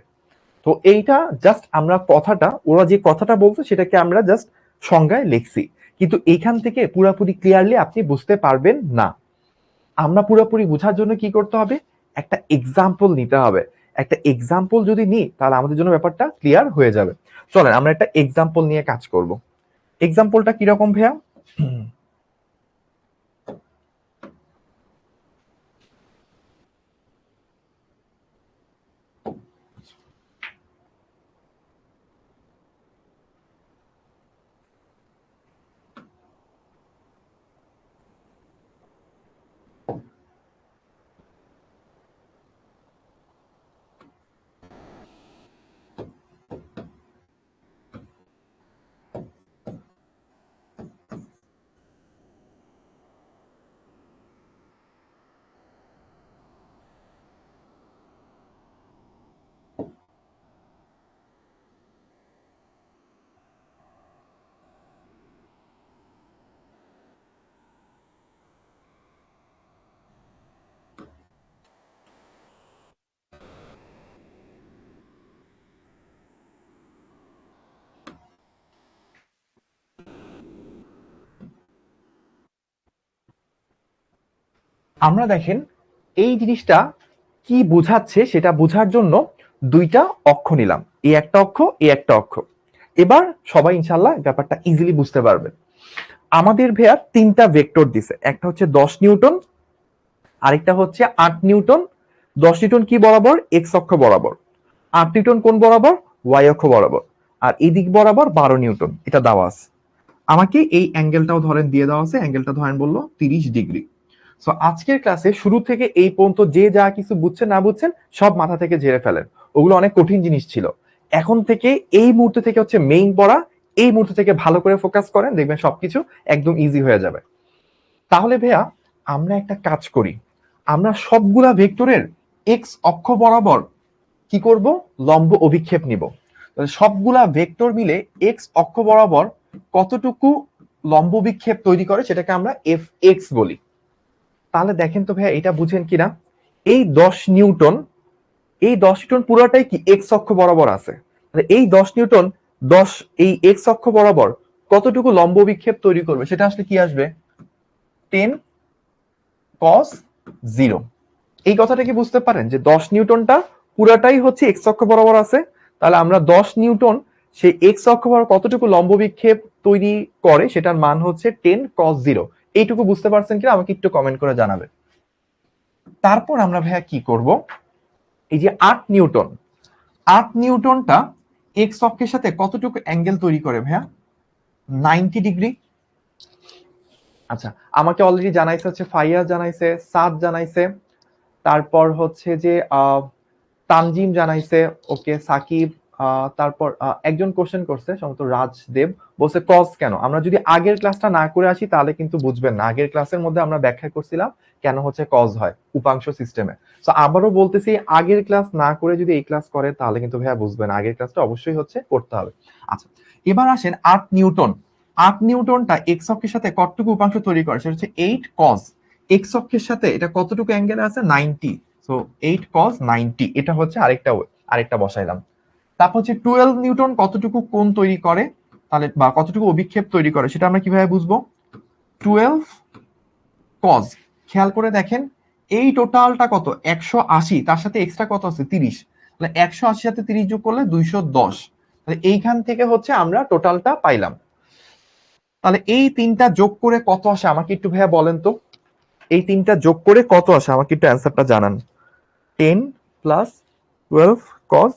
[SPEAKER 1] তো এইটা জাস্ট আমরা কথাটা, ওরা যে কথাটা বলছে সেটাকে আমরা জাস্ট সংজ্ঞায় লিখছি, কিন্তু এইখান থেকে পুরোপুরি ক্লিয়ারলি আপনি বুঝতে পারবেন না। আমরা পুরোপুরি বোঝার জন্য কি করতে হবে, একটা এক্সাম্পল নিতে হবে। একটা এক্সাম্পল যদি নিই তাহলে আমাদের জন্য ব্যাপারটা ক্লিয়ার হয়ে যাবে। চলেন আমরা একটা এক্সাম্পল নিয়ে কাজ করব। এক্সাম্পলটা কিরকম ভাইয়া? আমরা দেখেন এই জিনিসটা কি বোঝাচ্ছে সেটা বোঝার জন্য দুইটা অক্ষ নিলাম, এই একটা অক্ষ, এই একটা অক্ষ। এবার সবাই ইনশাল্লাহ ব্যাপারটা ইজিলি বুঝতে পারবে। আমাদের ভেয়ার তিনটা ভেক্টর দিছে, একটা হচ্ছে 10 নিউটন, আরেকটা হচ্ছে 8 নিউটন। 10 নিউটন কি বরাবর, এক্স অক্ষ বরাবর। 8 নিউটন কোন বরাবর, ওয়াই অক্ষ বরাবর। আর এই দিক বরাবর 12 নিউটন, এটা দেওয়া আছে। আমাকে এই অ্যাঙ্গেলটাও ধরেন দিয়ে দেওয়া আছে, অ্যাঙ্গেলটা ধরেন বললো 30 ডিগ্রি। সো আজকের ক্লাসে শুরু থেকে এই পর্যন্ত যে যা কিছু বুঝছেন না বুঝছেন সব মাথা থেকে ঝেড়ে ফেলেন, ওগুলো অনেক কঠিন জিনিস ছিল। এখন থেকে এই মুহূর্ত থেকে হচ্ছে মেইন পড়া, এই মুহূর্ত থেকে ভালো করে ফোকাস করেন, দেখবেন সবকিছু একদম ইজি হয়ে যাবে। তাহলে ভাইয়া আমরা একটা কাজ করি, আমরা সবগুলা ভেক্টরের এক্স অক্ষ বরাবর কি করব, লম্ব অভিক্ষেপ নিব। সবগুলা ভেক্টর মিলে এক্স অক্ষ বরাবর কতটুকু লম্ব বিক্ষেপ তৈরি করে সেটাকে আমরা এফ এক্স বলি। তাহলে দেখেন তো ভাইয়া এটা বুঝেন কিনা, এই 10 নিউটন, এই 10 নিউটন পুরোটাই কি এক্স অক্ষ বরাবর আছে। এই 10 নিউটন 10 এই এক্স অক্ষ বরাবর কতটুকু লম্ব বিক্ষেপ তৈরি করবে সেটা আসলে কি আসবে, 10 cos 0। এই কথাটা কি বুঝতে পারেন যে 10 নিউটনটা পুরাটাই হচ্ছে এক্স অক্ষ বরাবর আছে, তাহলে আমরা 10 নিউটন সেই এক্স অক্ষ বরাবর কতটুকু লম্ব বিক্ষেপ তৈরি করে সেটার মান হচ্ছে 10 cos 0। এইটুকু বুঝতে পারছেন কিনা আমাকে একটু কমেন্ট করে জানাবেন। তারপর আমরা ভাইয়া কি করব, এই যে 8 নিউটন, 8 নিউটনটা এক্স অক্ষের সাথে কতটুকু অ্যাঙ্গেল তৈরি করে ভাইয়া, 90 ডিগ্রি। আচ্ছা আমাকে অলরেডি জানাইছে হচ্ছে ফাইয়াজ জানাইছে, সাদ জানাইছে, তারপর হচ্ছে যে তানজিম জানাইছে, ওকে সাকিব, তারপর একজন কোশ্চেন করছে সম্ভবত রাজদেব, বলছে কজ কেন। আমরা যদি আগের ক্লাসটা না করে আসি তাহলে কিন্তু বুঝবেন না, আগের ক্লাসের মধ্যে আমরা ব্যাখ্যা করছিলাম কেন হচ্ছে কজ হয় উপাংশ সিস্টেমে। তো আবারও বলতেছি আগের ক্লাস না করে যদি এই ক্লাস করে তাহলে কিন্তু ভাইয়া বুঝবেন, আগের ক্লাসটা অবশ্যই হচ্ছে করতে হবে। আচ্ছা এবার আসেন 8 নিউটন, 8 নিউটনটা এক্স অক্ষের সাথে কতটুকু উপাংশ তৈরি করে সেটা হচ্ছে 8 কজ। এক্স অক্ষের সাথে এটা কতটুকু অ্যাঙ্গেলে আছে 90, সো 8 cos 90, এটা হচ্ছে আরেকটা বসাইলাম। তারপর হচ্ছে 12 নিউটন কতটুকু কোণ তৈরি করে, তাহলে বা কতটুকু অভিক্ষেপ তৈরি করে সেটা আমরা কিভাবে বুঝবো? 12 cos, খেয়াল করে দেখেন এই টোটালটা কত 180, তার সাথে এক্সট্রা কত আছে 30, তাহলে 180 সাথে 30 যোগ করলে 210, তাহলে এইখান থেকে হচ্ছে আমরা টোটালটা পাইলাম। তাহলে এই তিনটা যোগ করে কত আসে আমাকে একটু ভাইয়া বলেন তো, এই তিনটা যোগ করে কত আসে আমাকে একটু অ্যান্সারটা জানান। 10 প্লাস 12 cos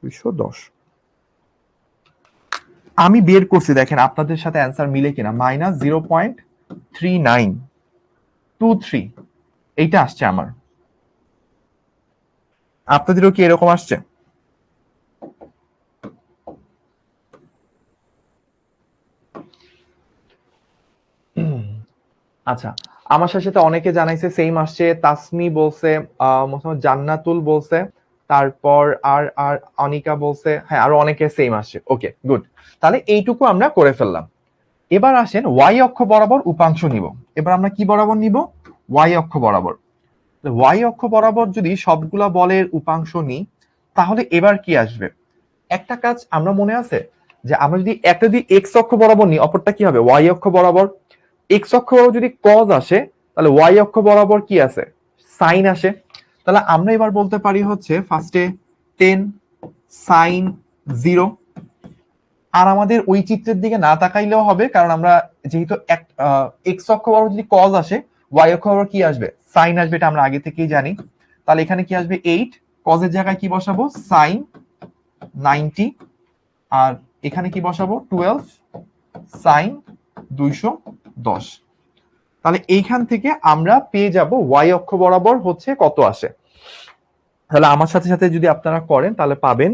[SPEAKER 1] 210 আমি বের করছি, দেখেন আপনাদের সাথে অ্যান্সার মিলে কিনা, -0.3923 এইটা আসছে আমার। আপনাদেরও কি এরকম আসছে? আচ্ছা, আমার সাথে অনেকে জানাইছে সেম আসছে, তাসমি বলছে, মোহাম্মদ জান্নাতুল বলছে, তারপর আর আর অনিকা বলছে, হ্যাঁ আরো অনেকে সেম আসছে। ওকে গুড, তাহলে এইটুকু আমরা করে ফেললাম। এবার আসেন ওয়াই অক্ষ বরাবর উপাংশ নিব। এবার আমরা কি বরাবর নিব? ওয়াই অক্ষ বরাবর। ওয়াই অক্ষ বরাবর যদি সবগুলা বলের উপাংশ নিই, তাহলে এবার কি আসবে? একটা কাজ আমরা মনে আছে যে আমরা যদি একটা যদি এক্স অক্ষ বরাবর নিই, অপরটা কি হবে? ওয়াই অক্ষ বরাবর। এক্স অক্ষ বরাবর যদি কজ আসে, তাহলে ওয়াই অক্ষ বরাবর কি আছে? সাইন আসে। তাহলে আমরা এবার বলতে পারি হচ্ছে ফার্স্টে 10 সাইন 0। আর আমাদের ওই চিত্রের দিকে না তাকাইলেও হবে, কারণ আমরা যেহেতু এক্স অক্ষ বরাবর যদি কজ আসে, ওয়াই অক্ষ বরাবর কি আসবে? সাইন আসবে, এটা আমরা আগে থেকেই জানি। তাহলে এখানে কি আসবে? 8, কজের জায়গায় কি বসাবো? সাইন 90, আর এখানে কি বসাবো? 12 সাইন 210। তাহলে এইখান থেকে আমরা পেয়ে যাব ওয়াই অক্ষ বরাবর হচ্ছে কত আসে। তাহলে আমার সাথে সাথে যদি আপনারা করেন তাহলে পাবেন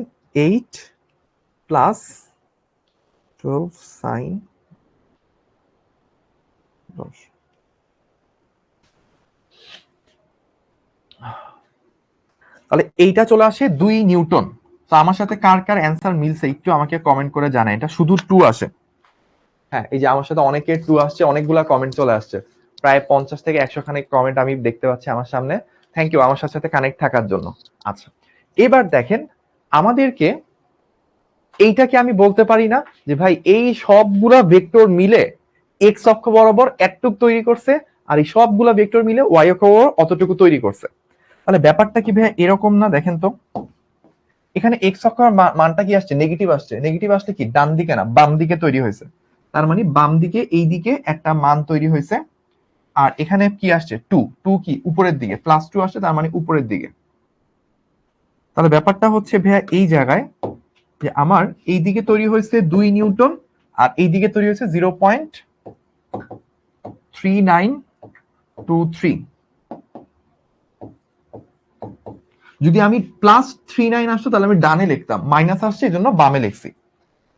[SPEAKER 1] 8 প্লাস 12 সাইন 10। তাহলে এইটা চলে আসে 2 নিউটন। তো আমার সাথে কার কার অ্যান্সার মিলছে একটু আমাকে কমেন্ট করে জানাই। এটা শুধু 2 আসে। হ্যাঁ, এই যে আমার সাথে অনেকের 2 আসছে, অনেকগুলা কমেন্ট চলে আসছে, প্রায় 50 থেকে 100 খানিক কমেন্ট আমি দেখতে পাচ্ছি আমার সামনে। থ্যাংক ইউ আমার সাথে কানেক্ট থাকার জন্য। আচ্ছা, এবার দেখেন আমাদেরকে এইটাকে আমি বলতে পারি না যে ভাই এই সবগুলা ভেক্টর মিলে এক্স অক্ষ বরাবর এতটুকু তৈরি করছে, আর এই সবগুলা ভেক্টর মিলে ওয়াই অক্ষ বরাবর অতটুকু তৈরি করছে। তাহলে ব্যাপারটা কি ভাই এরকম না? দেখেন তো, এখানে এক্স অক্ষের মানটা কি আসছে? নেগেটিভ আসছে। নেগেটিভ আসলে কি ডান দিকে না বাম দিকে তৈরি হয়েছে, তার মানে বাম দিকে এই দিকে একটা মান তৈরি হয়েছে। আর এখানে কি আসছে? 2, 2 কি উপরের দিকে, +2 আসছে, তার মানে উপরের দিকে। তাহলে ব্যাপারটা হচ্ছে ভাইয়া এই জায়গায় যে আমার এই দিকে তৈরি হয়েছে 2 নিউটন, আর এই দিকে তৈরি হয়েছে 0.3923। যদি আমি +39 আসতো তাহলে আমি ডানে লিখতাম, মাইনাস আসছে এই জন্য বামে লিখছি।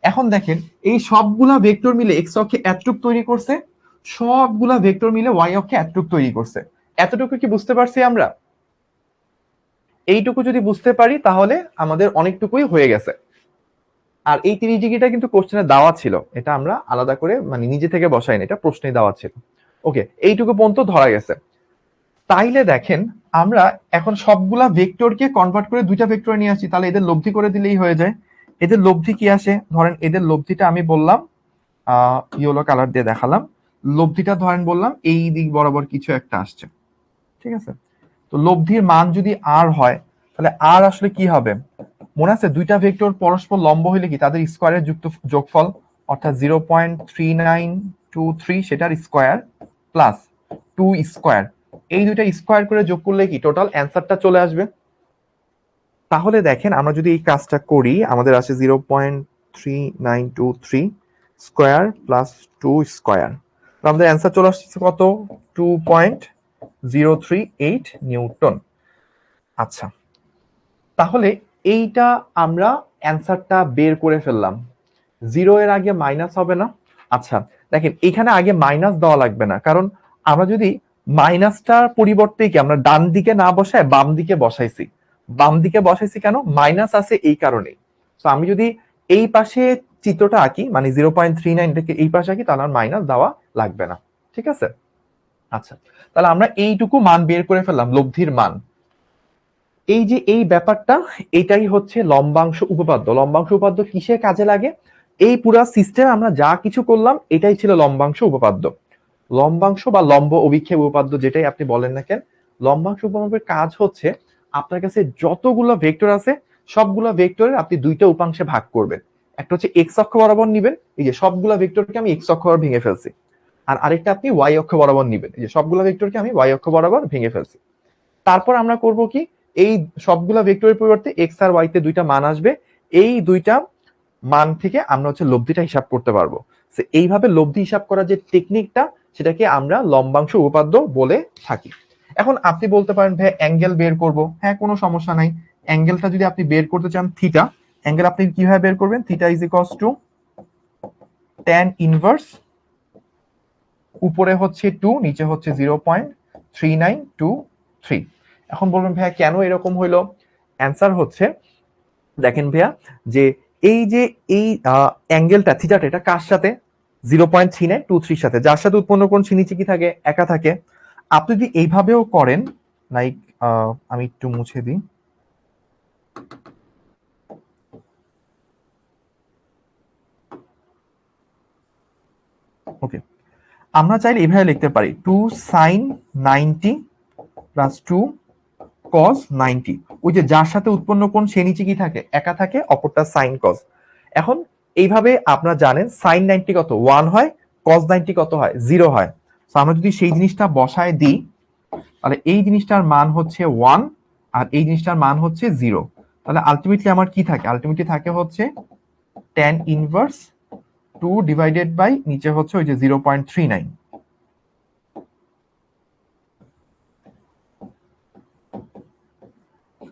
[SPEAKER 1] এখন দেখেন এই সবগুলা ভেক্টর মিলে এক্স অক্ষে এতটুক তৈরি করছে, সবগুলা ভেক্টর মিলে ওয়াই অক্ষে এতটুক তৈরি করছে। এতটুকু কি বুঝতে পারছি আমরা? এইটুকু যদি বুঝতে পারি তাহলে আমাদের অনেকটুকুই হয়ে গেছে। আর এই 30 ডিগ্রিটা কিন্তু কোশ্চেনে দেওয়া ছিল, এটা আমরা আলাদা করে মানে নিজে থেকে বসাইনি, এটা প্রশ্নে দেওয়া ছিল। ওকে, এইটুকু পর্যন্ত ধরা গেছে। তাইলে দেখেন আমরা এখন সবগুলা ভেক্টরকে কনভার্ট করে দুইটা ভেক্টরে নিয়ে আসি, তাহলে এদের লব্ধি করে দিলেই হয়ে যায়। এদের লব্ধি কি আসে? ধরেন এদের লব্ধিটা আমি বললাম ইয়েলো কালার দিয়ে দেখালাম। লব্ধিটা ধরেন বললাম এই দিক বরাবর কিছু একটা আসছে, ঠিক আছে? তো লব্ধির মান যদি আর হয়, তাহলে আর আসলে কি হবে? মনে আছে দুইটা ভেক্টর পরস্পর লম্ব হইলে কি তাদের স্কয়ারের যোগফল, অর্থাৎ 0.3923 সেটার স্কয়ার প্লাস 2 স্কয়ার, এই দুইটা স্কয়ার করে যোগ করলে কি টোটাল অ্যান্সারটা চলে আসবে। তাহলে দেখেন আমরা যদি এই কাজটা করি, আমাদের আসে 0.3923 স্কয়ার প্লাস 2 স্কয়ার, আমাদের অ্যান্সার চলে আসছে কত? 2.038 নিউটন। আচ্ছা, তাহলে এইটা আমরা অ্যান্সারটা বের করে ফেললাম। 0 এর আগে মাইনাস হবে না। আচ্ছা দেখেন এখানে আগে মাইনাস দেওয়া লাগবে না, কারণ আমরা যদি মাইনাসটার পরিবর্তে কি আমরা ডান দিকে না বসায় বাম দিকে বসাইছি। বাম দিকে বসাইছি কেন? মাইনাস আছে এই কারণেই। তো আমি যদি এই পাশে চিত্রটা আঁকি, মানে 0.39 থেকে এই পাশে আঁকি, তাহলে আর মাইনাস দেওয়া লাগবে না। ঠিক আছে? আচ্ছা, তাহলে আমরা এইটুকু মান বের করে ফেললাম, লব্ধির মান। এই যে এই ব্যাপারটা, এটাই হচ্ছে লম্বাংশ উপপাদ্য। লম্বাংশ উপপাদ্য কিসে কাজে লাগে? এই পুরা সিস্টেম আমরা যা কিছু করলাম এটাই ছিল লম্বাংশ উপপাদ্য। লম্বাংশ বা লম্ব অভিক্ষেপ উপপাদ্য যেটাই আপনি বলেন না কেন, লম্বাংশ উপপাদ্যের কাজ হচ্ছে আপনার কাছে যতগুলো ভেক্টর আছে সবগুলো ভেক্টরের আপনি দুইটা উপাংশে ভাগ করবেন। একটা হচ্ছে এক্স অক্ষ বরাবর নিবেন, এই যে সবগুলো ভেক্টরকে আমি এক্স অক্ষ বরাবর ভেঙে ফেলছি। আর আরেকটা আপনি ওয়াই অক্ষ বরাবর নিবেন, এই যে সবগুলো ভেক্টরকে আমি ওয়াই অক্ষ বরাবর ভেঙে ফেলছি। তারপর আমরা করব কি, এই সবগুলা ভেক্টরের পরিবর্তে এক্স আর ওয়াই তে দুইটা মান আসবে, এই দুইটা মান থেকে আমরা হচ্ছে লব্ধিটা হিসাব করতে পারবো। এইভাবে লব্ধি হিসাব করার যে টেকনিকটা, সেটাকে আমরা লম্বাংশ উপপাদ্য বলে থাকি। এখন আপনি বলতে পারেন ভাই অ্যাঙ্গেল বের করব, হ্যাঁ কোনো সমস্যা নাই। অ্যাঙ্গেলটা যদি আপনি বের করতে চান থিটা, অ্যাঙ্গেল আপনি কিভাবে বের করবেন? Theta is equals to tan inverse, উপরে হচ্ছে 2, নিচে হচ্ছে 0.3923। এখন বলবেন ভাইয়া কেন এরকম হইলো? অ্যান্সার হচ্ছে, দেখেন ভাইয়া, যে এই যে এই অ্যাঙ্গেলটা থিটাটা, এটা কার সাথে? 0.3923 সাথে, যার সাথে উৎপন্ন কোণ সে নিচে কি থাকে? একা থাকে। আপনি যদি এইভাবেও করেন, লাইক আমি একটু মুছে দিই, ওকে, আমরা চাইলে এইভাবে লিখতে পারি 2 sin 90 প্লাস 2 cos 90। ওই যে যার সাথে উৎপন্ন কোণ সে নিচে কি থাকে? একা থাকে, অপরটা sin cos। এখন এইভাবে আপনারা জানেন sin 90 কত? 1 হয়, cos 90 কত হয়? 0 হয়। তো আমরা যদি সেই জিনিসটা বসায় দিই, তাহলে এই জিনিসটার মান হচ্ছে 1 আর এই জিনিসটার মান হচ্ছে 0। তাহলে আলটিমেটলি আমার কি থাকে? আলটিমেটলি থাকে হচ্ছে tan ইনভার্স 2 ডিভাইডেড বাই নিচে হচ্ছে ওই যে 0.39।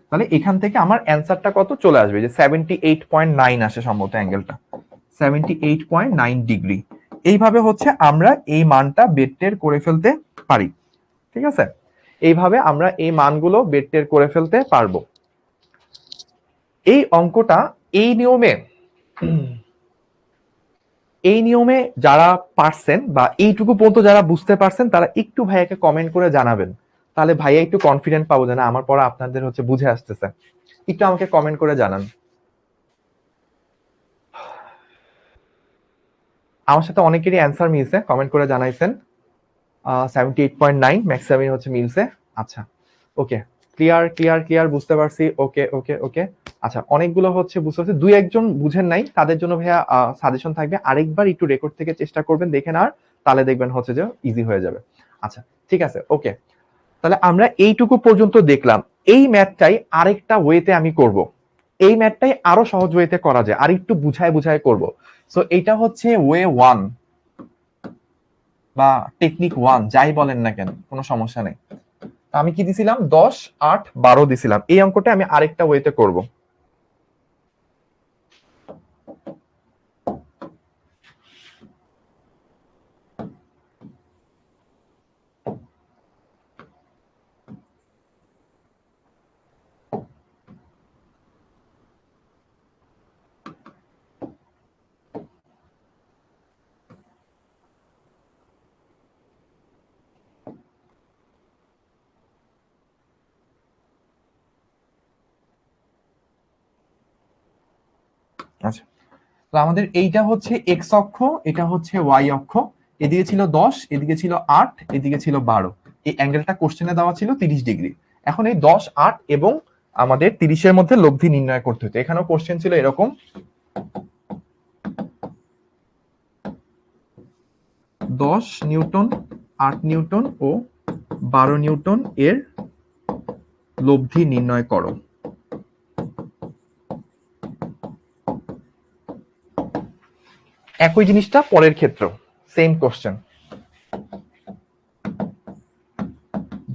[SPEAKER 1] তাহলে এখান থেকে আমার অ্যান্সারটা কত চলে আসবে? যে 78.9 আসে সম্ভবত অ্যাঙ্গেলটা, 78.9 ডিগ্রি। এইভাবে হচ্ছে আমরা এই মানটা বের টের করে ফেলতে পারি। ঠিক আছে, এইভাবে আমরা এই মানগুলো বের টের করে ফেলতে পারবো। এই অঙ্কটা এই নিয়মে, এই নিয়মে যারা পারছেন বা এইটুকু পর্যন্ত যারা বুঝতে পারছেন তারা একটু ভাইয়াকে কমেন্ট করে জানাবেন, তাহলে ভাইয়া একটু কনফিডেন্ট পাবো যে না আমার পড়া আপনাদের হচ্ছে বুঝে আসতেছে। একটু আমাকে কমেন্ট করে জানান। আমার সাথে অনেকেরই অ্যান্সার মিলছে, কমেন্ট করে জানাইছেন। 78.9 ম্যাক্সিমাম হচ্ছে মিলছে। আচ্ছা, ওকে, ক্লিয়ার ক্লিয়ার ক্লিয়ার, বুঝতে পারছি। ওকে ওকে ওকে। আচ্ছা, অনেকগুলো হচ্ছে বুঝতে পারছি, দুই একজন বুঝেন নাই, তাদের জন্য ভাইয়া সাজেশন থাকবে, আরেকবার একটু রেকর্ড থেকে চেষ্টা করবেন, দেখেন, আর তাহলে দেখবেন হচ্ছে যে ইজি হয়ে যাবে। আচ্ছা, ঠিক আছে, ওকে। তাহলে আমরা এইটুকু পর্যন্ত দেখলাম। এই ম্যাথটাই আরেকটা ওয়েতে আমি করব, এই ম্যাথটাই আরো সহজ ওয়েতে করা যায়, আর একটু বুঝায় বুঝায় করব। সো এটা হচ্ছে ওয়ে 1 বা টেকনিক 1, যাই বলেন না কেন, কোনো সমস্যা নেই। আমি কি দিছিলাম? 10, 8, 12 দিছিলাম। এই অঙ্কটা আমি আরেকটা ওয়েতে করব। আচ্ছা, তো আমাদের এইটা হচ্ছে এক্স অক্ষ, এটা হচ্ছে ওয়াই অক্ষ। এদিকে ছিল 10, এদিকে ছিল 8, এদিকে ছিল 12। এই অ্যাঙ্গেলটা কোশ্চেনে দেওয়া ছিল 30 ডিগ্রি। এখন এই 10, 8 এবং আমাদের 30 এর মধ্যে লব্ধি নির্ণয় করতে হতো। এখানেও কোশ্চেন ছিল এরকম, 10 নিউটন, 8 নিউটন ও 12 নিউটন এর লব্ধি নির্ণয় করো। একই জিনিসটা পরের ক্ষেত্র, সেম কোশ্চেন,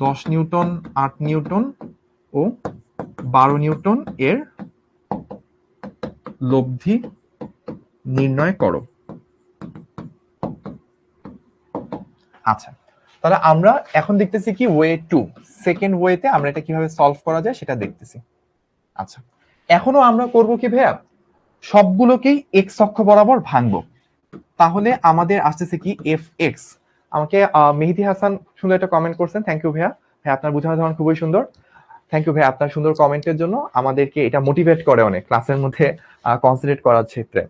[SPEAKER 1] 10 নিউটন, 8 নিউটন ও 12 নিউটন এর লব্ধি নির্ণয় করো। আচ্ছা, তাহলে আমরা এখন দেখতেছি কি ওয়ে 2, সেকেন্ড ওয়েতে আমরা এটা কিভাবে সলভ করা যায় সেটা দেখতেছি। আচ্ছা, এখনো আমরা করব কি ভাইয়া, সবগুলোকেই এক্স অক্ষ বরাবর ভাঙবো। তাহলে আমাদের আসতেছে কি এফ এক্স, আমাকে মেহেদি হাসান সুন্দর একটা কমেন্ট করছেন, থ্যাংক ইউ ভাইয়া। ভাই আপনার বোঝানোর ধরন খুবই সুন্দর, থ্যাংক ইউ ভাই আপনার সুন্দর কমেন্টের জন্য, আমাদেরকে এটা মোটিভেট করে অনেক ক্লাসের মধ্যে কনসেন্ট্রেট করার ক্ষেত্রে।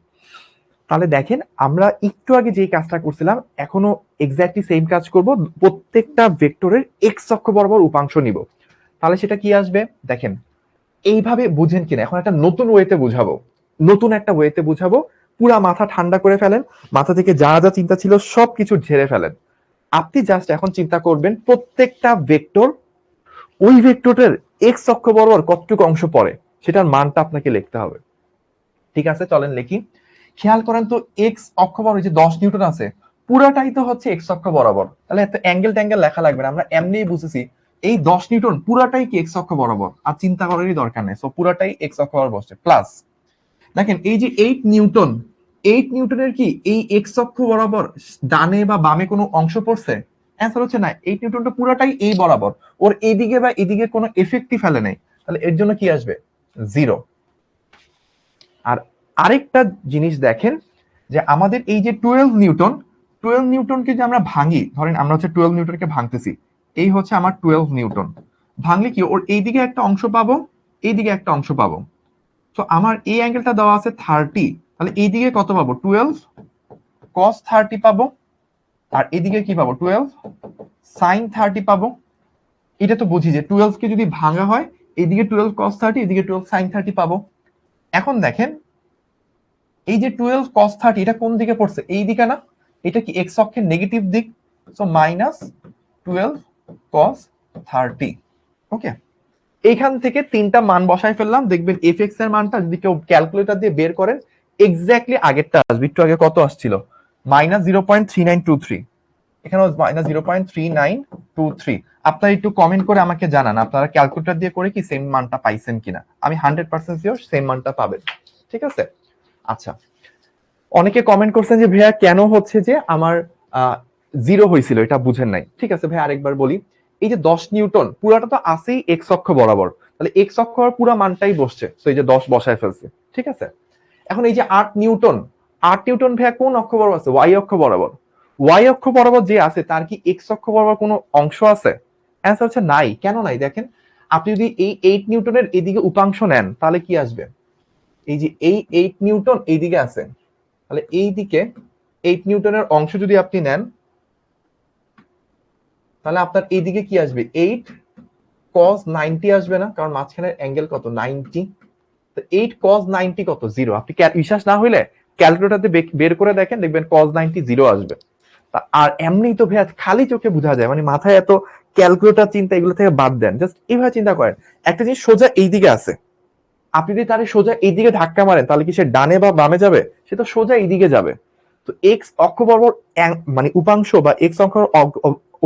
[SPEAKER 1] তাহলে দেখেন আমরা একটু আগে যে কাজটা করছিলাম এখনো এক্স্যাক্টলি সেম কাজ করব, প্রত্যেকটা ভেক্টরের এক্স অক্ষ বরাবর উপাংশ নিব। তাহলে সেটা কি আসবে দেখেন, এইভাবে বুঝেন কিনা, এখন একটা নতুন ওয়েতে বুঝাবো, নতুন একটা ওয়েতে বুঝাবো। পুরা মাথা ঠান্ডা করে ফেলেন, মাথা থেকে যা যা চিন্তা ছিল সবকিছু ঝেড়ে ফেলেন। আপনি জাস্ট এখন চিন্তা করবেন প্রত্যেকটা ভেক্টর, ওই ভেক্টরের এক্স অক্ষ বরাবর কতটুকু অংশ পড়ে সেটার মানটা আপনাকে লিখতে হবে। ঠিক আছে, চলেন লিখি। খেয়াল করেন তো, এক্স অক্ষ বরাবর যে 10 নিউটন আছে পুরাটাই তো হচ্ছে এক্স অক্ষ বরাবর, তাহলে এত অ্যাঙ্গেল ট্যাঙ্গেল লেখা লাগবে না, আমরা এমনিই বুঝেছি এই 10 নিউটন পুরাটাই কি এক্স অক্ষ বরাবর, আর চিন্তা করারই দরকার নেই। সো পুরাটাই এক্স অক্ষ বরাবর বসছে। প্লাস দেখেন এই যে 8 নিউটন, 8 নিউটনের কি এই এক্স অক্ষ বরাবর ডানে বা বামে কোনো অংশ পড়ছে? অ্যান্সার হচ্ছে না, 8 নিউটনটা পুরাটাই এই বরাবর, ওর এইদিকে বা এদিকে কোনো এফেক্টই ফেলে নেই, তাহলে এর জন্য কি আসবে? 0। আর আরেকটা জিনিস দেখেন, যে আমাদের এই যে 12 নিউটন, 12 নিউটনকে যে আমরা ভাঙি, ধরেন আমরা হচ্ছে 12 নিউটনকে ভাঙতেছি, এই হচ্ছে আমার 12 নিউটন, ভাঙলে কি ওর এইদিকে একটা অংশ পাবো, এইদিকে একটা অংশ পাবো। তো আমার এই অ্যাঙ্গেলটা দেওয়া আছে 30, তাহলে এইদিকে কত পাবো? 12 cos 30 পাবো, আর এদিকে কি পাবো? 12 sin 30 পাবো। এটা তো বুঝি যে 12 কে যদি ভাঙা হয়, এইদিকে 12 cos 30, এদিকে 12 sin 30 পাবো। এখন দেখেন এই যে 12 cos 30 এটা কোন দিকে পড়ছে? এই দিকে না? এটা কি এক্স অক্ষের নেগেটিভ দিক, সো -12 cos 30। ওকে, এইখান থেকে তিনটা মান বসাই ফেললাম, দেখবেন এফ এর মানটা যদি কেউ ক্যালকুলেটর দিয়ে বের করেন এক্স্যাক্টলি আগেরটা আসবে। একটু আগে কত আসছিল? -0.3923, এখানে -0.3923। আপনারা একটু কমেন্ট করে আমাকে জানান আপনারা ক্যালকুলেটর দিয়ে করে কি সেম মানটা পাইছেন কিনা। আমি 100% শিওর সেম মানটা পাবেন। ঠিক আছে, আচ্ছা। অনেকে কমেন্ট করছেন যে ভাইয়া কেন হচ্ছে যে আমার 0 হয়েছিল, এটা বুঝেন নাই। ঠিক আছে ভাই, আরেকবার বলি। এই যে 10 নিউটন পুরাটা তো আছেই এক্স অক্ষ বরাবর, তাহলে এক্স অক্ষ পুরো মানটাই বসছে, তো এই যে 10 বসায় ফেলছে। ঠিক আছে, এখন এই যে 8 নিউটন, 8 নিউটন ভাইয়া কোন অক্ষ বরাবর আছে? ওয়াই অক্ষ বরাবর। ওয়াই অক্ষ বরাবর যে আছে তার কি এক্স অক্ষ বরাবর কোনো অংশ আছে? অ্যান্সার হচ্ছে নাই। কেন নাই দেখেন, আপনি যদি এই 8 নিউটনের এদিকে উপাংশ নেন তাহলে কি আসবে? এই যে এই 8 নিউটন এইদিকে আছে, তাহলে এই দিকে 8 নিউটনের অংশ যদি আপনি নেন তাহলে আপনার এইদিকে কি আসবে? 8 cos 90 আসবে না? কারণ মাঝখানের অ্যাঙ্গেল কত? 90। তো 8 cos 90 কত? 0। আপনি বিশ্বাস না হইলে ক্যালকুলেটরতে বের করে দেখেন, দেখবেন cos 90 0 আসবে। আর এমনি তো ভাইয়া খালি চোখে বোঝা যায়, মানে মাথায় এত ক্যালকুলেটর চিন্তা এগুলো থেকে বাদ দেন, জাস্ট এইভাবে চিন্তা করেন। একটা জিনিস সোজা এইদিকে আছে, আপনি যদি তার সোজা এইদিকে ধাক্কা মারেন তাহলে কি সে ডানে বা বামে যাবে? সে তো সোজা এইদিকে যাবে। তো এক্স অক্ষ বরাবর মানে উপাংশ বা এক্স অক্ষ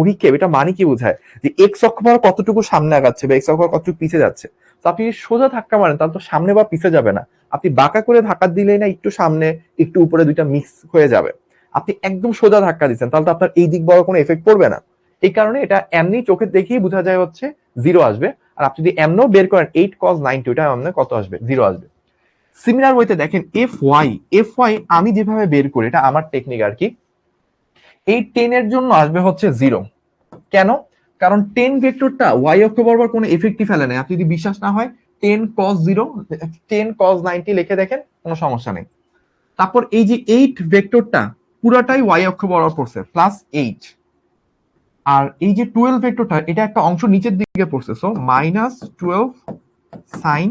[SPEAKER 1] অভিক্ষেপ, এটা মানে কি বোঝায়? যে এক্স অক্ষ বরাবর কতটুকু সামনে আগাচ্ছে বা এক্স অক্ষ কতটুকু পিছিয়ে যাচ্ছে। তো আপনি সোজা ধাক্কা মারেন তাহলে তো সামনে বা পিছিয়ে যাবে না, আপনি বাঁকা করে ধাক্কা দিলেই না একটু সামনে একটু উপরে দুইটা মিক্স হয়ে যাবে। আপনি একদম সোজা ধাক্কা দিচ্ছেন তাহলে তো আপনার এই দিক বড় কোনো এফেক্ট পড়বে না। এই কারণে এটা এমনি চোখে দেখেই বোঝা যায় হচ্ছে 0 আসবে। আর আপনি যদি এমনও বের করেন 8 cos 90, ওটা আপনার কত আসবে? 0 আসবে। সিমিলার ওয়েতে দেখেন এফ ওয়াই আমি যেভাবে বের করি, এটা আমার টেকনিক আর কি। এই 10 এর জন্য আসবে হচ্ছে 0। কেন? কারণ 10 ভেক্টরটা ওয়াই অক্ষ বরাবর কোনো এফেক্টই ফেলে নাই। আপনি যদি বিশ্বাস না হয় 10 cos 0, 10 cos 90 লিখে দেখেন, কোনো সমস্যা নেই। তারপর এই যে 8 ভেক্টরটা পুরাটাই ওয়াই অক্ষ বরাবর পড়ছে, +8। আর এই যে 12 ভেক্টরটা এটা একটা অংশ নিচের দিকে পড়ছে, সো -12 sin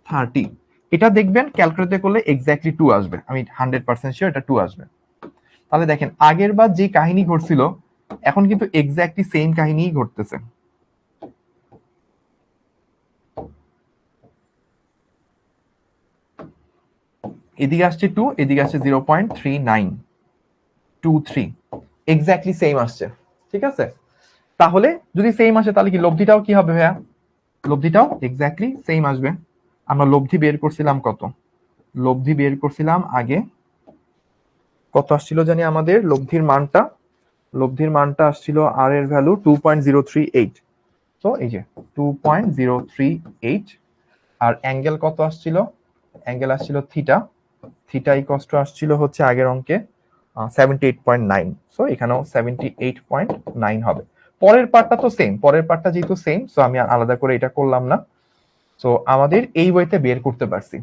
[SPEAKER 1] 30। এটা দেখবেন ক্যালকুলেটর করলে এক্স্যাক্টলি 2 আসবে, আমি 100% শিওর এটা 2 আসবে। তাহলে দেখেন আগের বার যে কাহিনী ঘটছিল এখন কিন্তু এক্স্যাক্টলি সেম কাহিনীই ঘটতেছে। এদিকে আসছে 2, এদিকে আসছে 0.3923, এক্স্যাক্টলি সেম আসছে। ঠিক আছে, তাহলে যদি সেম আসে তাহলে কি লব্ধিটাও কি হবে ভাইয়া? লব্ধিটাও এক্স্যাক্টলি সেম আসবে। আমরা লব্ধি বের করছিলাম কত? লব্ধি বের করছিলাম আগে কত আসছিল জানি আমাদের লব্ধির মানটা? লব্ধির মানটা আসছিল আর এর ভ্যালু 2.038। তো এই যে 2.038। আর অ্যাঙ্গেল কত আসছিল? অ্যাঙ্গেল আসছিল থিটা। থিটা ইকুয়ালস টু আসছিল হচ্ছে আগের অঙ্কে 78.9, সো এখানেও 78.9 হবে। পরের পার্টটা তো সেম, পরের পার্টটা যেহেতু সেম, সো আমি আলাদা করে এটা করলাম না। সো আমাদের এই ওয়েতে বের করতে পারছি।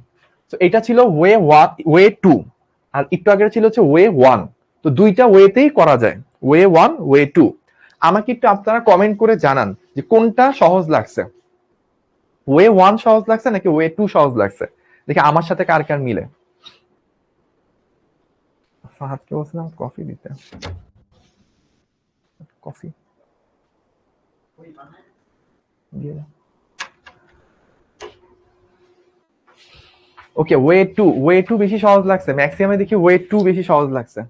[SPEAKER 1] তো এটা ছিল ওয়ে 1, ওয়ে 2, আর একটু আগে ছিল হচ্ছে ওয়ে 1। তো দুইটা ওয়েতেই করা যায়, ওয়ে 1, ওয়ে 2। আমাকে একটু আপনারা কমেন্ট করে জানান যে কোনটা সহজ লাগছে, ওয়ে 1 সহজ লাগছে নাকি ওয়ে 2 সহজ লাগছে, দেখি আমার সাথে কার কার মিলে। ফাহাদকে বলছিলাম কফি দিতে, কফি দিয়ে দাও। ওকে, ওয়ে 2, ওয়ে 2 বেশি সহজ লাগছে, ম্যাক্সিমামে দেখি ওয়ে 2 বেশি সহজ লাগছে।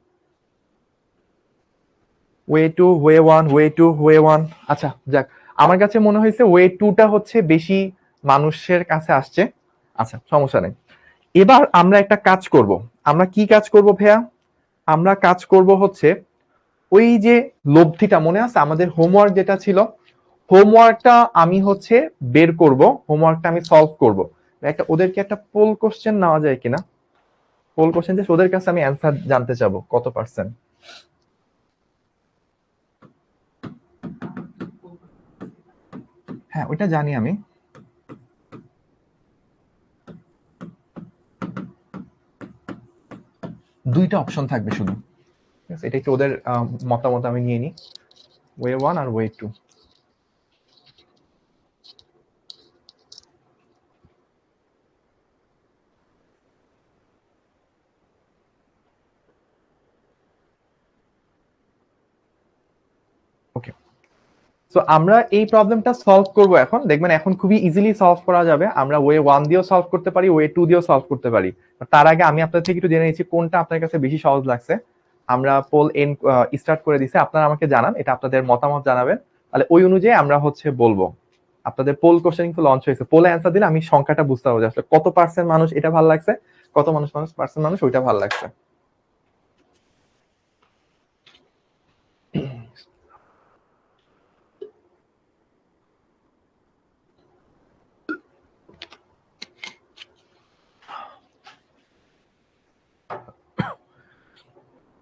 [SPEAKER 1] Way 2, way 1, way 2, way 1। আচ্ছা যাক, আমার কাছে মনে হয়েছে ওয়ে 2টা হচ্ছে বেশি মানুষের কাছে আসছে। আচ্ছা সমস্যা নেই। এবার আমরা একটা কাজ করব। আমরা কি কাজ করব ভাইয়া? আমরা কাজ করব হচ্ছে ওই যে লব্ধিটা মনে আছে আমাদের হোমওয়ার্ক যেটা ছিল, হোমওয়ার্কটা আমি হচ্ছে বের করব, হোমওয়ার্কটা আমি সলভ করব। একটা ওদেরকে একটা পোল কোশ্চেন নেওয়া যায় কিনা, পোল কোশ্চেন যে ওদের কাছে আমি অ্যান্সার জানতে চাবো কত পার্সেন্ট। হ্যাঁ ওইটা জানি আমি। দুইটা অপশন থাকবে শুধু, ঠিক আছে? এটা একটু ওদের মতামত আমি নিয়ে নিই, ওয়ে 1 আর ওয়ে 2। ওকে, সো আমরা এই প্রবলেমটা সলভ করব এখন। দেখবেন এখন খুবই ইজিলি সলভ করা যাবে। আমরা ওয়ে 1 দিয়েও সলভ করতে পারি, ওয়ে 2 দিয়েও সলভ করতে পারি। তার আগে আমি আপনাদের থেকে একটু জেনে নিচ্ছি কোনটা আপনার কাছে বেশি সহজ লাগছে। আমরা পোল এন্ড স্টার্ট করে দিছি, আপনারা আমাকে জানান, এটা আপনাদের মতামত জানাবেন, তাহলে ওই অনুযায়ী আমরা হচ্ছে বলবো। আপনাদের পোল কোশ্চেন কিন্তু লঞ্চ হয়েছে, পোলে অ্যান্সার দিলে আমি সংখ্যাটা বুঝতে পারবো যে আসলে কত পার্সেন্ট মানুষ এটা ভালো লাগছে, কত পার্সেন্ট মানুষ ওইটা ভালো লাগছে।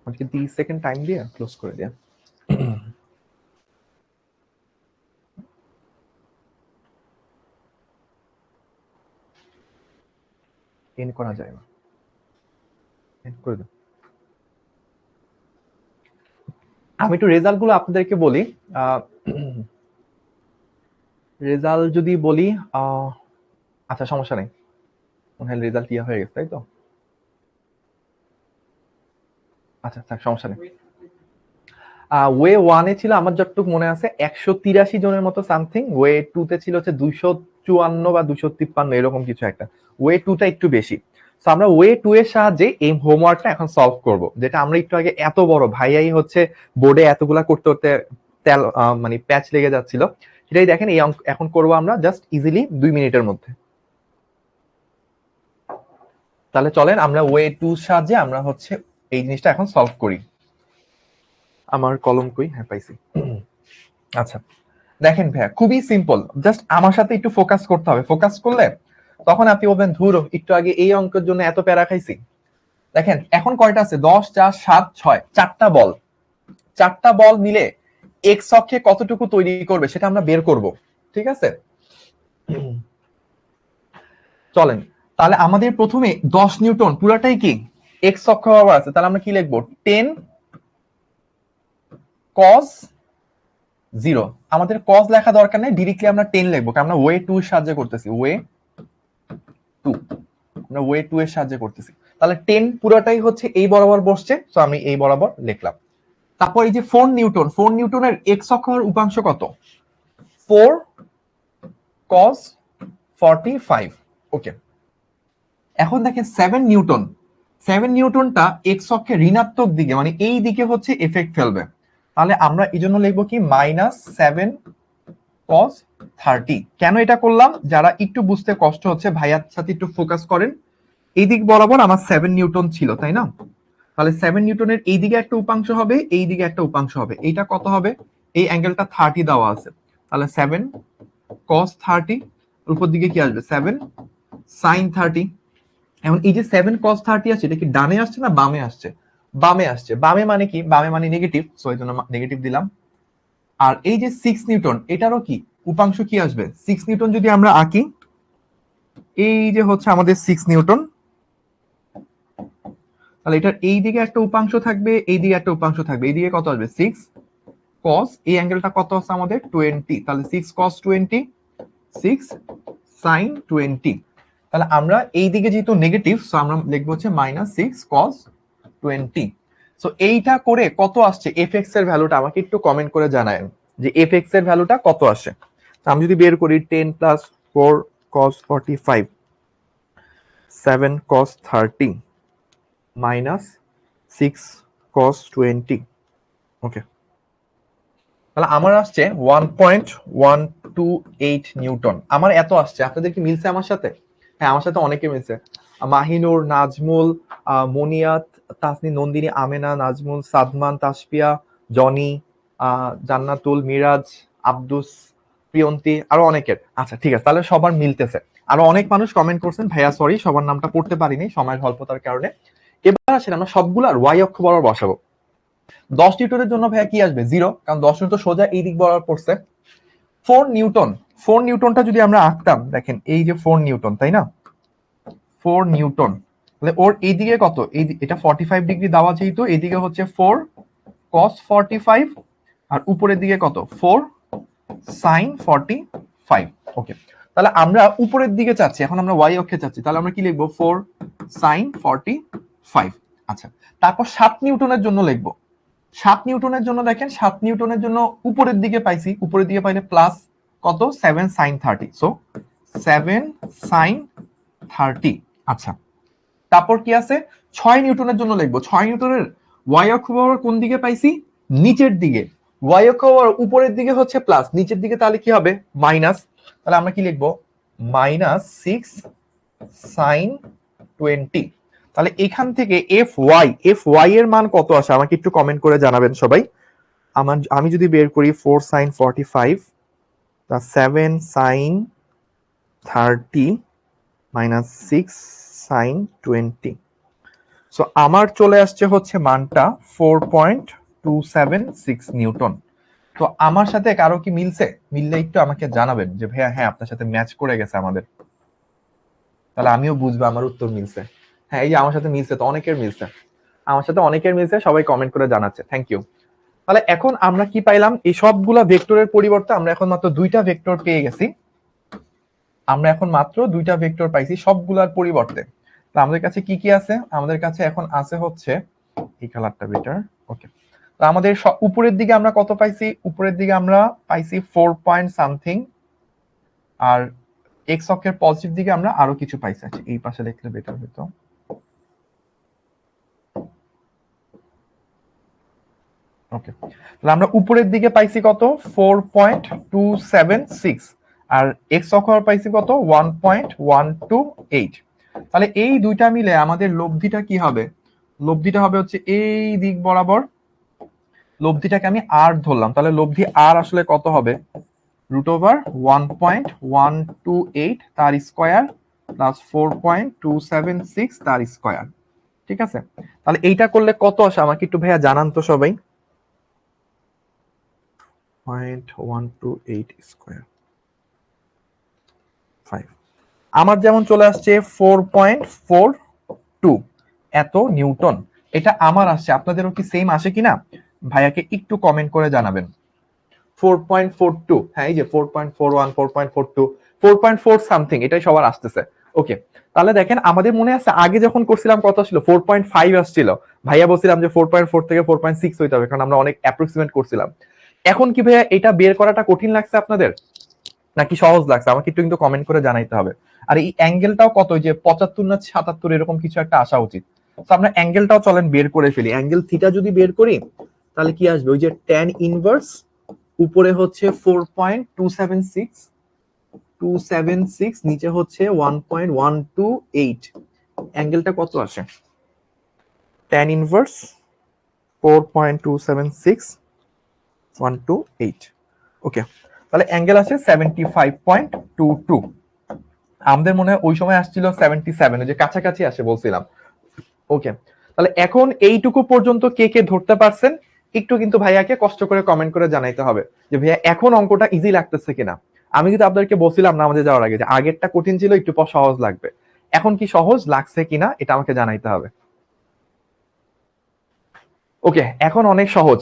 [SPEAKER 1] আমাকে 30 সেকেন্ড টাইম দিয়ে ক্লোজ করে দিয়া। এন্ড করা যায় না, এন্ড করে দাও। আমি একটু রেজাল্ট গুলো আপনাদেরকে বলি। রেজাল্ট যদি বলি, আচ্ছা সমস্যা নেই, মনে হয় রেজাল্ট ইয়া হয়ে গেছে তাই তো। আচ্ছা থাক, সমস্যা নেই। ওয়ে 1-এ ছিল আমার যতটুকু মনে আছে 183 জনের মতো সামথিং, ওয়ে 2-তে ছিল হচ্ছে 254 বা 253 এরকম কিছু একটা, ওয়ে 2টা একটু বেশি। তো আমরা ওয়ে 2 এর সাহায্যে এই হোমওয়ার্কটা এখন সলভ করব, যেটা আমরা একটু আগে এত বড় ভাইয়াই হচ্ছে বোর্ডে এতগুলা করতে করতে তেল মানে প্যাচ লেগে যাচ্ছিল, সেটাই দেখেন এই এখন করব আমরা জাস্ট ইজিলি 2 মিনিটের মধ্যে। তাহলে চলেন আমরা ওয়ে 2 এর সাহায্যে আমরা হচ্ছে এই জিনিসটা এখন সলভ করি। আমার কলম কই, হ্যাঁ পাইছি। আচ্ছা দেখেন ভাইয়া, খুবই সিম্পল, জাস্ট আমার সাথে একটু ফোকাস করতে হবে, ফোকাস করলে তখন আপনি বলবেন ধুর একটু আগে এই অঙ্কের জন্য এত প্যারা খাইছি। দেখেন এখন কয়টা আছে, 10, 4, 7, 6, চারটা বল, চারটা বল মিলে এক্স অক্ষে কতটুকু তৈরি করবে সেটা আমরা বের করব, ঠিক আছে? চলেন তাহলে আমাদের প্রথমে 10 নিউটন পুরাটাই কি এক্স অক্ষ বরাবর আছে, তাহলে আমরা কি লিখবো, 10 cos 0। আমাদের cos লেখা দরকার নেই, ডিরেক্টলি আমরা 10 লিখবো, কারণ আমরা ওয়ে 2 এর সাহায্যে করতেছি, ওয়ে 2, আমরা ওয়ে 2 এর সাহায্যে করতেছি। তাহলে 10 পুরোটাই হচ্ছে এই বরাবর বসছে, তো আমি এই বরাবর লিখলাম। তারপর এই যে 4 নিউটন, 4 নিউটনের এক্স অক্ষের উপাংশ কত, 4 cos 45। ওকে, এখন দেখেন 7 নিউটন, 7 নিউটনটা এক্স অক্ষে ঋণাত্মক দিকে, মানে এই দিকে হচ্ছে এফেক্ট ফেলবে, তাহলে আমরা এই জন্য লিখবো কি -7 cos 30। কেন এটা করলাম, যারা একটু বুঝতে কষ্ট হচ্ছে ভাইয়ার সাথে একটু ফোকাস করেন। এই দিক বরাবর আমার 7 নিউটন ছিল তাই না, তাহলে 7 নিউটনের এই দিকে একটা উপাংশ হবে, এই দিকে একটা উপাংশ হবে, এইটা কত হবে, এই অ্যাঙ্গেলটা 30 দেওয়া আছে, তাহলে 7 cos 30, উপর দিকে কি আসবে 7 sin 30। এখন এই যে 7 cos 30 আছে, এটা কি ডানে আসছে না বামে আসছে, বামে আসছে, বামে মানে কি, বামে মানে নেগেটিভ, সো এই জন্য নেগেটিভ দিলাম। আর এই যে 6 নিউটন, এটারও কি উপাংশ কি আসবে, 6 নিউটন যদি আমরা আঁকি, এই যে হচ্ছে আমাদের 6 নিউটন, তাহলে এটার এই দিকে একটা উপাংশ থাকবে, এই দিকে একটা উপাংশ থাকবে, এই দিকে কত আসবে 6 cos, এই অ্যাঙ্গেলটা কত আছে আমাদের 20, তাহলে 6 cos 20, 6 sin 20। তাহলে আমরা এই দিকে যেহেতু নেগেটিভ, সো আমরা লিখবো হচ্ছে -6 cos 20। সো এইটা করে কত আসছে fx এর ভ্যালুটা আমাকে একটু কমেন্ট করে জানায়েন যে fx এর ভ্যালুটা কত আসে। আমি যদি বের করি 10 + 4 cos 45, 7 cos 30 -6 cos 20। ওকে, তাহলে আমার আসছে 1.128 নিউটন। আমার এত আসছে, আপনাদের কি মিলছে আমার সাথে? হ্যাঁ, আমার সাথে অনেকে মিলছে। মাহিনুর, নাজমুল, মনিয়াত, তাসনি, নন্দিনী, আমেনা, নাজমুল, সাদমান, তাসফিয়া, জনি, জান্নাতুল, মিরাজ, আব্দুস, প্রিয়ন্তি, আরো অনেকের। আচ্ছা ঠিক আছে, তাহলে সবার মিলতেছে। আরো অনেক মানুষ কমেন্ট করছেন, ভাইয়া সরি সবার নামটা পড়তে পারিনি সময়ের স্বল্পতার কারণে। এবার আসেন আমরা সবগুলার ওয়াই অক্ষ বরাবর বসাবো। 10 নিউটনের জন্য ভাইয়া কি আসবে 0, কারণ 10 নিউটন সোজা এই দিক বরাবর পড়ছে। 4 নিউটন, 4 নিউটনটা যদি আমরা আঁকতাম, দেখেন এই যে 4 নিউটন, তাই না, 4 নিউটন, তাহলে ওর এইদিকে কত, এটা 45 ডিগ্রি দেওয়া, যেহেতু এইদিকে হচ্ছে 4 cos 45, আর উপরের দিকে কত 4 sin 45। ওকে, তাহলে আমরা উপরের দিকে চাচ্ছি, এখন আমরা ওয়াই অক্ষে চাচ্ছি, তাহলে আমরা কি লিখবো 4 sin 45। আচ্ছা, তারপর 7 নিউটনের জন্য লিখবো। 7 নিউটনের জন্য দেখেন, 7 নিউটনের জন্য উপরের দিকে পাইছি, উপরের দিকে পাইলে প্লাস কত 7 sin 30, সো 7 sin 30। আচ্ছা, তারপর কি আছে, 6 নিউটনের জন্য লিখবো। 6 নিউটনের ওয়াই অক্ষ বরাবর কোন দিকে পাইছি, নিচের দিকে। ওয়াই অক্ষ বরাবর উপরের দিকে হচ্ছে প্লাস, নিচের দিকে তাহলে কি হবে মাইনাস। তাহলে আমরা কি লিখবো -6 sin 20। তাহলে এখান থেকে এফ ওয়াই এর মান কত আসে আমাকে একটু কমেন্ট করে জানাবেন সবাই। আমি যদি বের করি 4 sin 45 7 sin 30 -6 sin 20, সো আমার চলে আসছে হচ্ছে মানটা 4.276 নিউটন। তো আমার সাথে কারো কি মিলছে? মিললে একটু আমাকে জানাবেন যে ভাইয়া হ্যাঁ আপনার সাথে ম্যাচ করে গেছে আমাদের, তাহলে আমিও বুঝবো আমার উত্তর মিলছে। হ্যাঁ, এই যে আমার সাথে মিলছে, তো অনেকের মিলছে, আমার সাথে অনেকের মিলছে, সবাই কমেন্ট করে জানাচ্ছে, থ্যাংক ইউ। তাহলে এখন আমরা কি পাইলাম, এই সবগুলা ভেক্টরের পরিবর্তে আমরা এখন মাত্র 2টা ভেক্টর পেয়ে গেছি। আমরা এখন মাত্র 2টা ভেক্টর পাইছি সবগুলার পরিবর্তে। তো আমাদের কাছে কি কি আছে, আমাদের কাছে এখন আছে হচ্ছে এই কালারটা বেটার। ওকে, তো আমাদের উপরের দিকে আমরা কত পাইছি, উপরের দিকে আমরা পাইছি 4 পয়েন্ট সামথিং, আর এক্স অক্ষের পজিটিভ দিকে আমরা আরো কিছু পাইছি। আচ্ছা, এই পাশে লিখলে বেটার হতো। ওকে, তাহলে আমরা উপরের দিকে পাইছি কত 4.276, আর এক্স অক্ষ পাইছি কত 1.128। তাহলে এই দুইটা মিলে আমাদের লব্ধিটা কি হবে, লব্ধিটা হবে হচ্ছে এই দিক বরাবর, লব্ধিটাকে আমি আর ধরলাম, তাহলে লব্ধি আর আসলে কত হবে √1.128 তার স্কয়ার প্লাস 4.276 তার স্কয়ার। ঠিক আছে, তাহলে এইটা করলে কত আসে আমাকে একটু ভাইয়া জানান তো সবাই। 0.128 স্কয়ার 5, আমার যেমন চলে আসছে 4.42 এত নিউটন, এটা আমার আসছে, আপনাদেরও কি সেম আসে কিনা ভাইয়াকে একটু কমেন্ট করে জানাবেন। 4.42, হ্যাঁ এই যে 4.41, 4.42, 4.4 সামথিং, এটাই সবার আসতেছে। ওকে, তাহলে দেখেন আমাদের মনে আছে আগে যখন করছিলাম কত ছিল 4.5 আসছিল, ভাইয়া বলছিলাম যে 4.4 থেকে 4.6 হইতে হবে, কারণ আমরা অনেক অ্যাপ্রক্সিমেট করছিলাম। এখন কি ভাইয়া এটা বের করাটা কঠিন লাগছে আপনাদের নাকি সহজ লাগছে, আমাকে একটু কিন্তু কমেন্ট করে জানাইতে হবে। আর এই অ্যাঙ্গেলটাও কত, যে 75 না 77 এরকম কিছু একটা আসা উচিত। তো আমরা অ্যাঙ্গেলটাও চলেন বের করে ফেলি। অ্যাঙ্গেল থিটা যদি বের করি তাহলে কি আসবে, ওই যে tan ইনভার্স উপরে হচ্ছে 4.276, নিচে হচ্ছে 1.128, অ্যাঙ্গেলটা কত আসে tan ইনভার্স 4.276 128। ওকে, তাহলে অ্যাঙ্গেল আছে 75.22। আমাদের মনে হয় ওই সময় আসছিল 77, যে কাছাকাছি আসে বলছিলাম। ওকে, তাহলে এখন এইটুকু পর্যন্ত কে কে ধরতে পারছেন একটু কিন্তু ভাইয়াকে কষ্ট করে কমেন্ট করে জানাইতে হবে যে ভাইয়া এখন অঙ্কটা ইজি লাগতেছে কিনা। আমি কিন্তু আপনাদেরকে বলছিলাম না আমাদের যাওয়ার আগে যে আগেরটা কঠিন ছিল, একটু পর সহজ লাগবে। এখন কি সহজ লাগছে কিনা এটা আমাকে জানাইতে হবে। ওকে, এখন অনেক সহজ।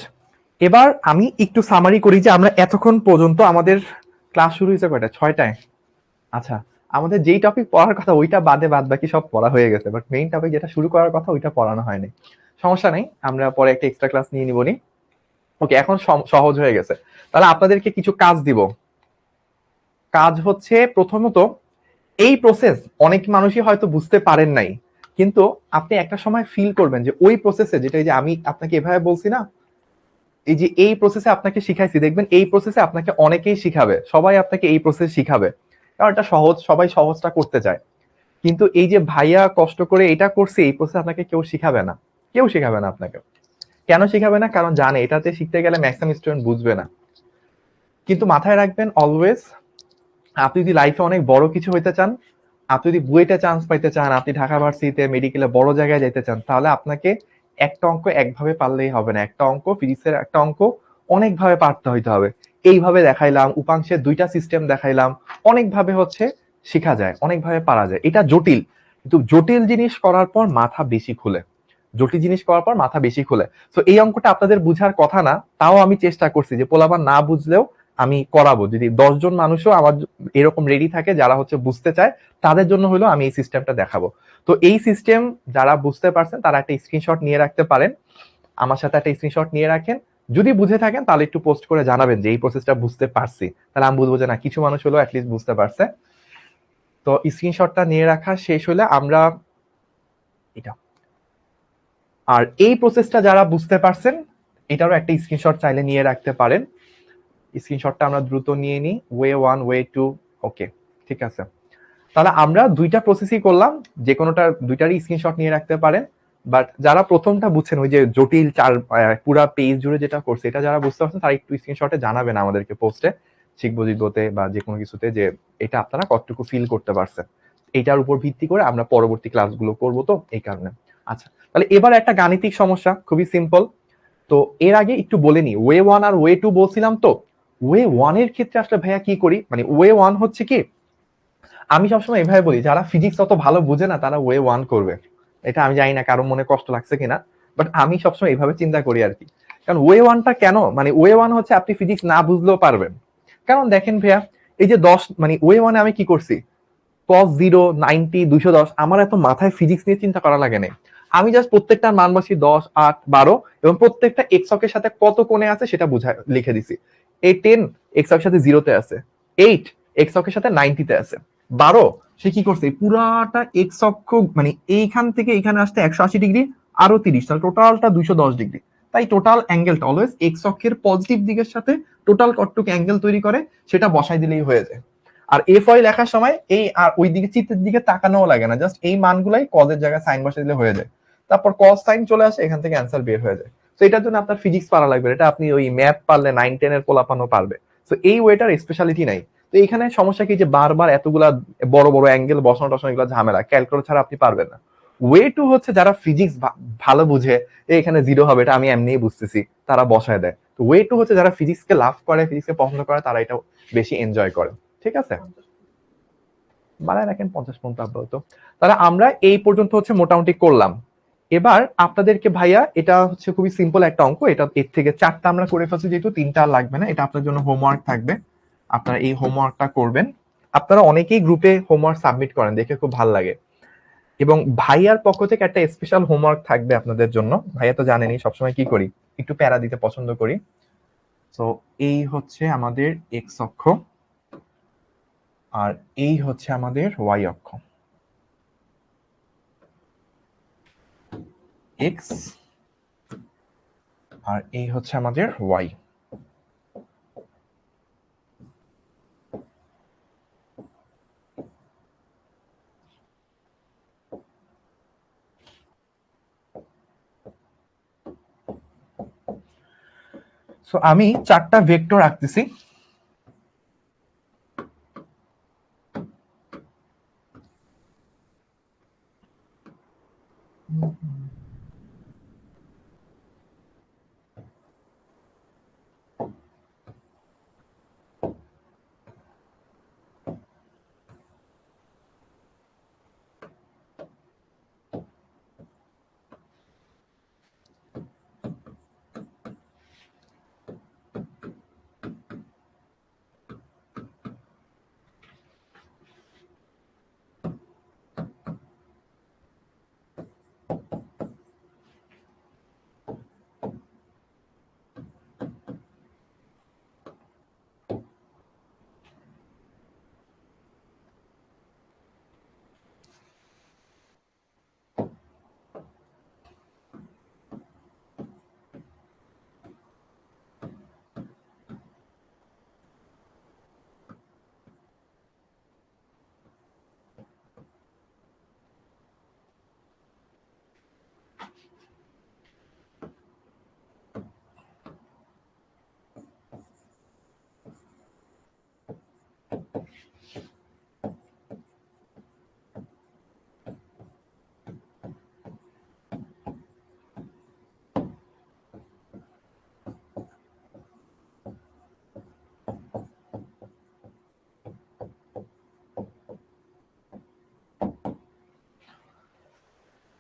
[SPEAKER 1] এবার আমি একটু সামারি করি যে আমরা এতক্ষণ পর্যন্ত আমাদের ক্লাস শুরু হয়েছে কয়টা, 6টায়। আচ্ছা, আমাদের যেই টপিক পড়ার কথা ওইটা বাদে বাদ বাকি সব পড়া হয়ে গেছে, বাট মেইন টপিক যেটা শুরু করার কথা ওইটা পড়ানো হয়নি। সমস্যা নেই, আমরা পরে একটা এক্সট্রা ক্লাস নিয়ে নিবনি। ওকে, এখন সহজ হয়ে গেছে। তাহলে আপনাদেরকে কিছু কাজ দিব। কাজ হচ্ছে প্রথমত এই প্রসেস অনেক মানুষই হয়তো বুঝতে পারেন নাই, কিন্তু আপনি একটা সময় ফিল করবেন যে ওই প্রসেসে, যেটা এই যে আমি আপনাকে এভাবে বলছি না, এই যে এই প্রসেসে আপনাকে শিখাইছি, দেখবেন এই প্রসেসে আপনাকে অনেকেই শিখাবে, সবাই আপনাকে এই প্রসেস শিখাবে, কারণ এটা সহজ, সবাই সহজটা করতে চায়। কিন্তু এই যে ভাইয়া কষ্ট করে এটা করছে, এই প্রসেস আপনাকে কেউ শিখাবে না, কেউ শিখাবে না আপনাকে। কেন শিখাবে না? কারণ জানে এটাতে শিখতে গেলে ম্যাক্সিমাম স্টুডেন্ট বুঝবে না। কিন্তু মাথায় রাখবেন অলওয়েজ, আপনি যদি লাইফে অনেক বড় কিছু হইতে চান, আপনি যদি বুয়েটে চান্স পাইতে চান, আপনি ঢাকা ভার্সিটিতে মেডিকেলে বড় জায়গায় যেতে চান, তাহলে আপনাকে একটা অঙ্ক একভাবে পারলেই হবে না, একটা অঙ্ক ফিজিক্সের একটা অঙ্ক অনেকভাবে পারতে হইতে হবে। এইভাবে দেখাইলাম, উপাংশের 2টা সিস্টেম দেখাইলাম, অনেকভাবে হচ্ছে শেখা যায়, অনেকভাবে পারা যায়। এটা জটিল, কিন্তু জটিল জিনিস করার পর মাথা বেশি খুলে, জটিল জিনিস করার পর মাথা বেশি খুলে। তো এই অঙ্কটা আপনাদের বুঝার কথা না, তাও আমি চেষ্টা করছি যে পোলাপান না বুঝলেও আমি করাবো, যদি 10 জন মানুষও আমার এরকম রেডি থাকে যারা হচ্ছে বুঝতে চায়, তাদের জন্য হলো আমি এই সিস্টেমটা দেখাবো। তো এই সিস্টেম যারা বুঝতে পারছেন তারা একটা স্ক্রিনশট নিয়ে রাখতে পারেন, আমার সাথে একটা স্ক্রিনশট নিয়ে রাখেন। যদি বুঝে থাকেন তাহলে একটু পোস্ট করে জানাবেন যে এই প্রসেসটা বুঝতে পারছি, তাহলে আমি বুঝবো যে না কিছু মানুষ হলো অ্যাটলিস্ট বুঝতে পারছে। তো স্ক্রিনশটটা নিয়ে রাখা শেষ হলে আমরা এটা, আর এই প্রসেসটা যারা বুঝতে পারছেন এটারও একটা স্ক্রিনশট চাইলে নিয়ে রাখতে পারেন। স্ক্রিনশটটা আমরা দ্রুত নিয়ে নিই, ওয়ে 1 ওয়ে 2। ওকে, ঠিক আছে। তাহলে আমরা 2টা প্রসেসই করলাম, যে কোনোটা 2টারই স্ক্রিনশট নিয়ে রাখতে পারেন। বাট যারা প্রথমটা বুঝছেন, ওই যে জটিল পুরা পেজ জুড়ে যেটা করছে, এটা যারা বুঝতে পারছেন তারা একটু স্ক্রিনশটে জানাবেন আমাদেরকে পোস্টে, শিখবো জিতবোতে বা যে কোনো কিছুতে, যে এটা আপনারা কতটুকু ফিল করতে পারছেন। এটার উপর ভিত্তি করে আমরা পরবর্তী ক্লাসগুলো করবো, তো এই কারণে। আচ্ছা, তাহলে এবার একটা গাণিতিক সমস্যা, খুবই সিম্পল। তো এর আগে একটু বলে নি, ওয়ে 1 আর ওয়ে 2 বলছিলাম। তো ওয়ে 1 এর ক্ষেত্রে আসলে ভাইয়া কি করি, মানে ওয়ে 1 হচ্ছে কি, আমি সবসময় এভাবে বলি যারা ফিজিক্স অত ভালো বুঝে না তারা ওয়ে 1 করবে। এটা আমি জানি না কারো মনে কষ্ট লাগছে কিনা, বাট আমি সবসময় এইভাবে চিন্তা করি আর কি। কারণ ওয়ে 1টা কেন, মানে ওয়ে 1 হচ্ছে আপনি ফিজিক্স না বুঝলেও পারবেন। কারণ দেখেন ভাইয়া, এই যে 10, মানে ওয়ে 1 আমি কি করছি, cos 0, 90, 210, আমার এত মাথায় ফিজিক্স নিয়ে চিন্তা করা লাগে না। আমি জাস্ট প্রত্যেকটার মান বসি 10, 8, 12, এবং প্রত্যেকটা এক্সকের সাথে কত কোণে আছে সেটা বুঝায় লিখে দিছি। এই 10 এক্সকের সাথে 0-তে আছে, 8 এক্সকের সাথে 90-তে আছে, 12 সে কি করছে পুরাটা এক্স অক্ষ, মানে এইখান থেকে এখানে আসতে 180 ডিগ্রি, আরো 30, তাহলে টোটালটা 210 ডিগ্রি। তাই টোটাল অ্যাঙ্গেলটা অলওয়েজ এক্স অক্ষের পজিটিভ দিকের সাথে টোটাল কতটুকু অ্যাঙ্গেল তৈরি করে সেটা বসাই দিলেই হয়ে যায়। আর এফ ওয়াই লেখার সময় এই আর ওই দিকে চিত্রের দিকে তাকানোও লাগে না, জাস্ট এই মানগুলাই কজের জায়গায় সাইন বসে দিলে হয়ে যায়। তারপর কজ সাইন চলে আসে, এখান থেকে অ্যান্সার বের হয়ে যায়। তো এটার জন্য আপনার ফিজিক্স পারা লাগবে, এটা আপনি ওই ম্যাথ পারলে 9-10 এর পোলাপানও পারবে। তো এই ওয়েটার স্পেশালিটি নাই। তো এখানে সমস্যা কি, যে বারবার এতগুলা বড় বড় অ্যাঙ্গেল বসানো টসানো এগুলো ঝামেলা, ক্যালকুলেটর ছাড়া আপনি পারবেন না। ওয়ে 2 হচ্ছে যারা ফিজিক্স ভালো বুঝে, এখানে 0 হবে এটা আমি এমনিই বুঝতেছি, তারা বসায় দেয়। তো ওয়ে 2 হচ্ছে যারা ফিজিক্সকে লাভ করে, ফিজিক্সকে পছন্দ করে, তারা এটা বেশি এনজয় করে। ঠিক আছে, বানায় রাখেন 50 পর্যন্ত আপাতত। তাহলে আমরা এই পর্যন্ত হচ্ছে মোটামুটি করলাম। এবার আপনাদেরকে ভাইয়া, এটা হচ্ছে খুবই সিম্পল একটা অঙ্ক, এটা এর থেকে 4টা আমরা করে ফেলছি, যেহেতু 3টা লাগবে না, এটা আপনার জন্য হোমওয়ার্ক থাকবে, আপনারা এই হোমওয়ার্কটা করবেন। আপনারা অনেকেই গ্রুপে হোমওয়ার্ক সাবমিট করেন, দেখে খুব ভালো লাগে। এবং ভাইয়ার পক্ষ থেকে একটা স্পেশাল হোমওয়ার্ক থাকবে আপনাদের জন্য। ভাইয়া তো জানেনই সবসময় কি করি, একটু প্যারা দিতে পছন্দ করি। তো এই হচ্ছে আমাদের এক্স অক্ষ, আর এই হচ্ছে আমাদের ওয়াই অক্ষ। এক্স আর এই হচ্ছে আমাদের ওয়াই। সো আমি 4টা ভেক্টর রাখতেছি।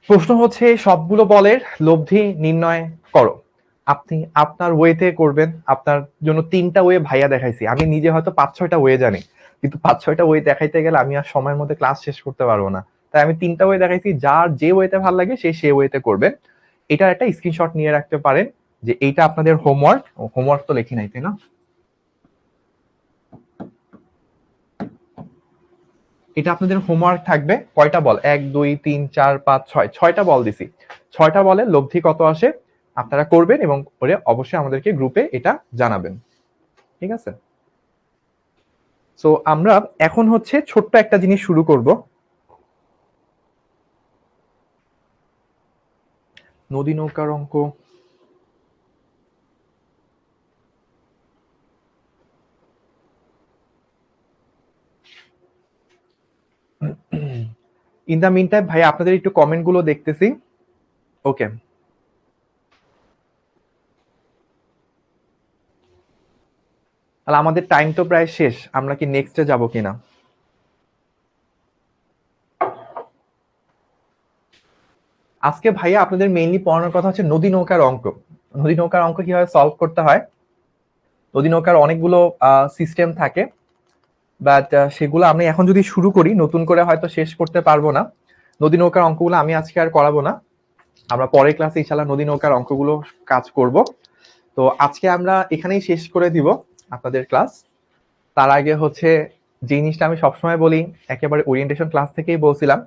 [SPEAKER 1] প্রশ্ন হচ্ছে সবগুলো বলের লব্ধি নির্ণয় করো। আপনি আপনার ওয়েতে করবেন। আপনার জন্য 3টা ওয়ে ভাইয়া দেখাইছি। আমি নিজে হয়তো 5-6টা ওয়ে জানি, কিন্তু 5-6টা ওয়ে দেখাইতে গেলে আমি আর সময়ের মধ্যে ক্লাস শেষ করতে পারবো না। তাই আমি 3টা ওয়ে দেখাইছি, যার যে ওয়েতে ভালো লাগে সে ওয়েতে করবেন। এটার একটা স্ক্রিনশট নিয়ে রাখতে পারেন যে এইটা আপনাদের হোমওয়ার্ক। হোমওয়ার্ক তো লেখি নাই, তাই না? এটা আপনাদের হোমওয়ার্ক থাকবে। কয়টা বল? 1 2 3 4 5 6, 6টা বল দিছি। 6টা বলের লব্ধি কত আসে আপনারা করবেন এবং পরে অবশ্যই আমাদেরকে গ্রুপে এটা জানাবেন। ঠিক আছে? সো আমরা এখন হচ্ছে ছোট্ট একটা জিনিস শুরু করব। নদী নৌকার অঙ্ক। ইন দা মিন টাইম ভাই আপনাদের একটু কমেন্ট গুলো দেখতেছি। ওকে, তাহলে আমাদের টাইম তো প্রায় শেষ, আমরা কি নেক্সটে যাব কিনা? আজকে ভাইয়া আপনাদের মেইনলি পড়ানোর কথা হচ্ছে নদী নৌকার অঙ্ক। নদী নৌকার অঙ্ক কিভাবে সলভ করতে হয়। নদী নৌকার অনেকগুলো সিস্টেম থাকে, বাট সেগুলো আমি এখন যদি শুরু করি নতুন করে হয়তো শেষ করতে পারবো না। নদী নৌকার অঙ্কগুলো আমি আজকে আর করাবো না, আমরা পরের ক্লাসে ইনশাআল্লাহ নদী নৌকার অঙ্কগুলো কাজ করব। তো আজকে আমরা এখানেই শেষ করে দিব আপনাদের ক্লাস। তার আগে হচ্ছে যে জিনিসটা আমি সবসময় বলি, একেবারে ওরিয়েন্টেশন ক্লাস থেকেই বলছিলাম,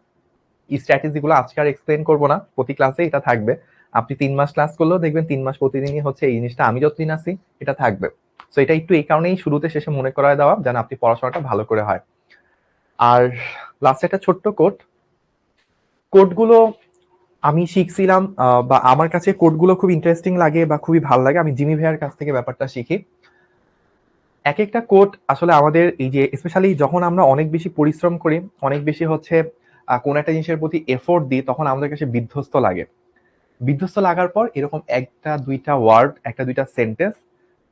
[SPEAKER 1] স্ট্র্যাটেজিগুলো আজকে আর এক্সপ্লেন করবো না, প্রতি ক্লাসে এটা থাকবে। আপনি 3 মাস ক্লাস করলেও দেখবেন 3 মাস প্রতিদিনই হচ্ছে এই জিনিসটা আমি যতদিন আছি এটা থাকবে। তো এটা একটু এই কারণেই শুরুতে শেষে মনে করায় দেওয়া, যেন আপনি পড়াশোনাটা ভালো করে হয়। আর লাস্টে একটা ছোট্ট কোডগুলো আমি শিখছিলাম, বা আমার কাছে কোডগুলো খুব ইন্টারেস্টিং লাগে বা খুবই ভালো লাগে। আমি জিমি ভাইয়ার কাছ থেকে ব্যাপারটা শিখি। এক একটা কোড আসলে আমাদের এই যে স্পেশালি যখন আমরা অনেক বেশি পরিশ্রম করি, অনেক বেশি হচ্ছে কোন একটা জিনিসের প্রতি এফোর্ট দিই, তখন আমাদের কাছে বিধ্বস্ত লাগে। বিধ্বস্ত লাগার পর এরকম একটা দুইটা ওয়ার্ড, একটা দুইটা সেন্টেন্স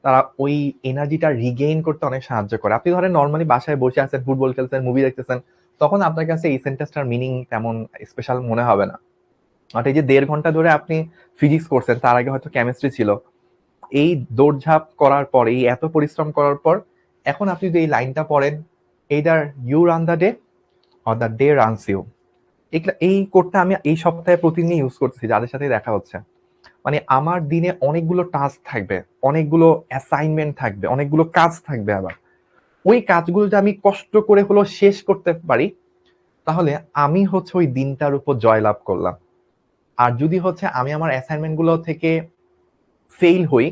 [SPEAKER 1] তারা ওই এনার্জিটা রিগেইন করতে অনেক সাহায্য করে। আপনি ধরেন নর্মালি বাসায় বসে আছেন, ফুটবল খেলছেন, মুভি দেখতেছেন, তখন আপনার কাছে এই সেন্টেন্সটার মিনিং তেমন স্পেশাল মনে হবে না। আর এই যে 1.5 ঘন্টা ধরে আপনি ফিজিক্স করছেন, তার আগে হয়তো কেমিস্ট্রি ছিল, এই দৌড়ঝাঁপ করার পর, এই এত পরিশ্রম করার পর এখন আপনি যদি এই লাইনটা পড়েন, either you run the day or the day runs you. এই কোডটা আমি এই সপ্তাহে প্রতিদিন ইউজ করতেছি, যাদের সাথে দেখা হচ্ছে। মানে আমার দিনে অনেকগুলো টাস্ক থাকবে, অনেকগুলো অ্যাসাইনমেন্ট থাকবে, অনেকগুলো কাজ থাকবে। আবার ওই কাজগুলো যদি আমি কষ্ট করে হলো শেষ করতে পারি, তাহলে আমি হচ্ছে ওই দিনটার উপর জয়লাভ করলাম। আর যদি হচ্ছে আমি আমার অ্যাসাইনমেন্ট গুলো থেকে ফেইল হই,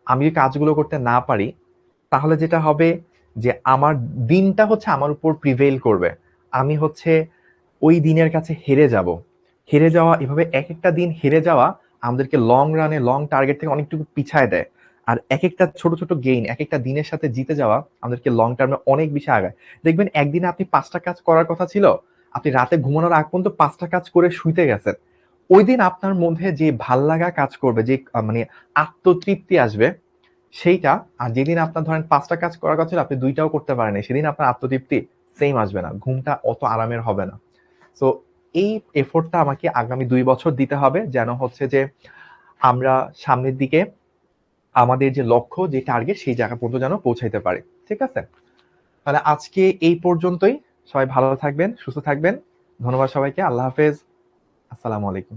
[SPEAKER 1] আমি যদি কাজগুলো করতে না পারি, তাহলে যেটা হবে যে আমার দিনটা হচ্ছে আমার উপর প্রিভেইল করবে। আমি হচ্ছে ওই দিনের কাছে হেরে যাব। হেরে যাওয়া, এভাবে এক একটা দিন হেরে যাওয়া আমাদেরকে লং রানে, লং টার্গেট থেকে অনেকটুকু পিছায় দেয়। আর এক একটা ছোট ছোট গেইন, এক একটা দিনের সাথে জিতে যাওয়া আমাদেরকে লং টার্মে অনেক বেশি আগায়। দেখবেন একদিনে আপনি 5টা কাজ করার কথা ছিল, আপনি রাতে ঘুমানোর আগ পর্যন্ত 5টা কাজ করে শুইতে গেছেন। ওই দিন আপনার মধ্যে যে ভাল লাগা কাজ করবে, যে মানে আত্মতৃপ্তি আসবে সেইটা, আর যেদিন আপনার ধরেন 5টা কাজ করার কথা ছিল আপনি 2টাও করতে পারেন, সেদিন আপনার আত্মতৃপ্তি সেম আসবে না, ঘুমটা অত আরামের হবে না। সো এই এফোর্টটা আমাকে আগামী 2 বছর দিতে হবে, যেন হচ্ছে যে আমরা সামনের দিকে আমাদের যে লক্ষ্য, যে টার্গেট, সেই জায়গা পর্যন্ত যেন পৌঁছাইতে পারি। ঠিক আছে? তাহলে আজকে এই পর্যন্তই। সবাই ভালো থাকবেন, সুস্থ থাকবেন। ধন্যবাদ সবাইকে। আল্লাহ হাফেজ। আসসালামু আলাইকুম।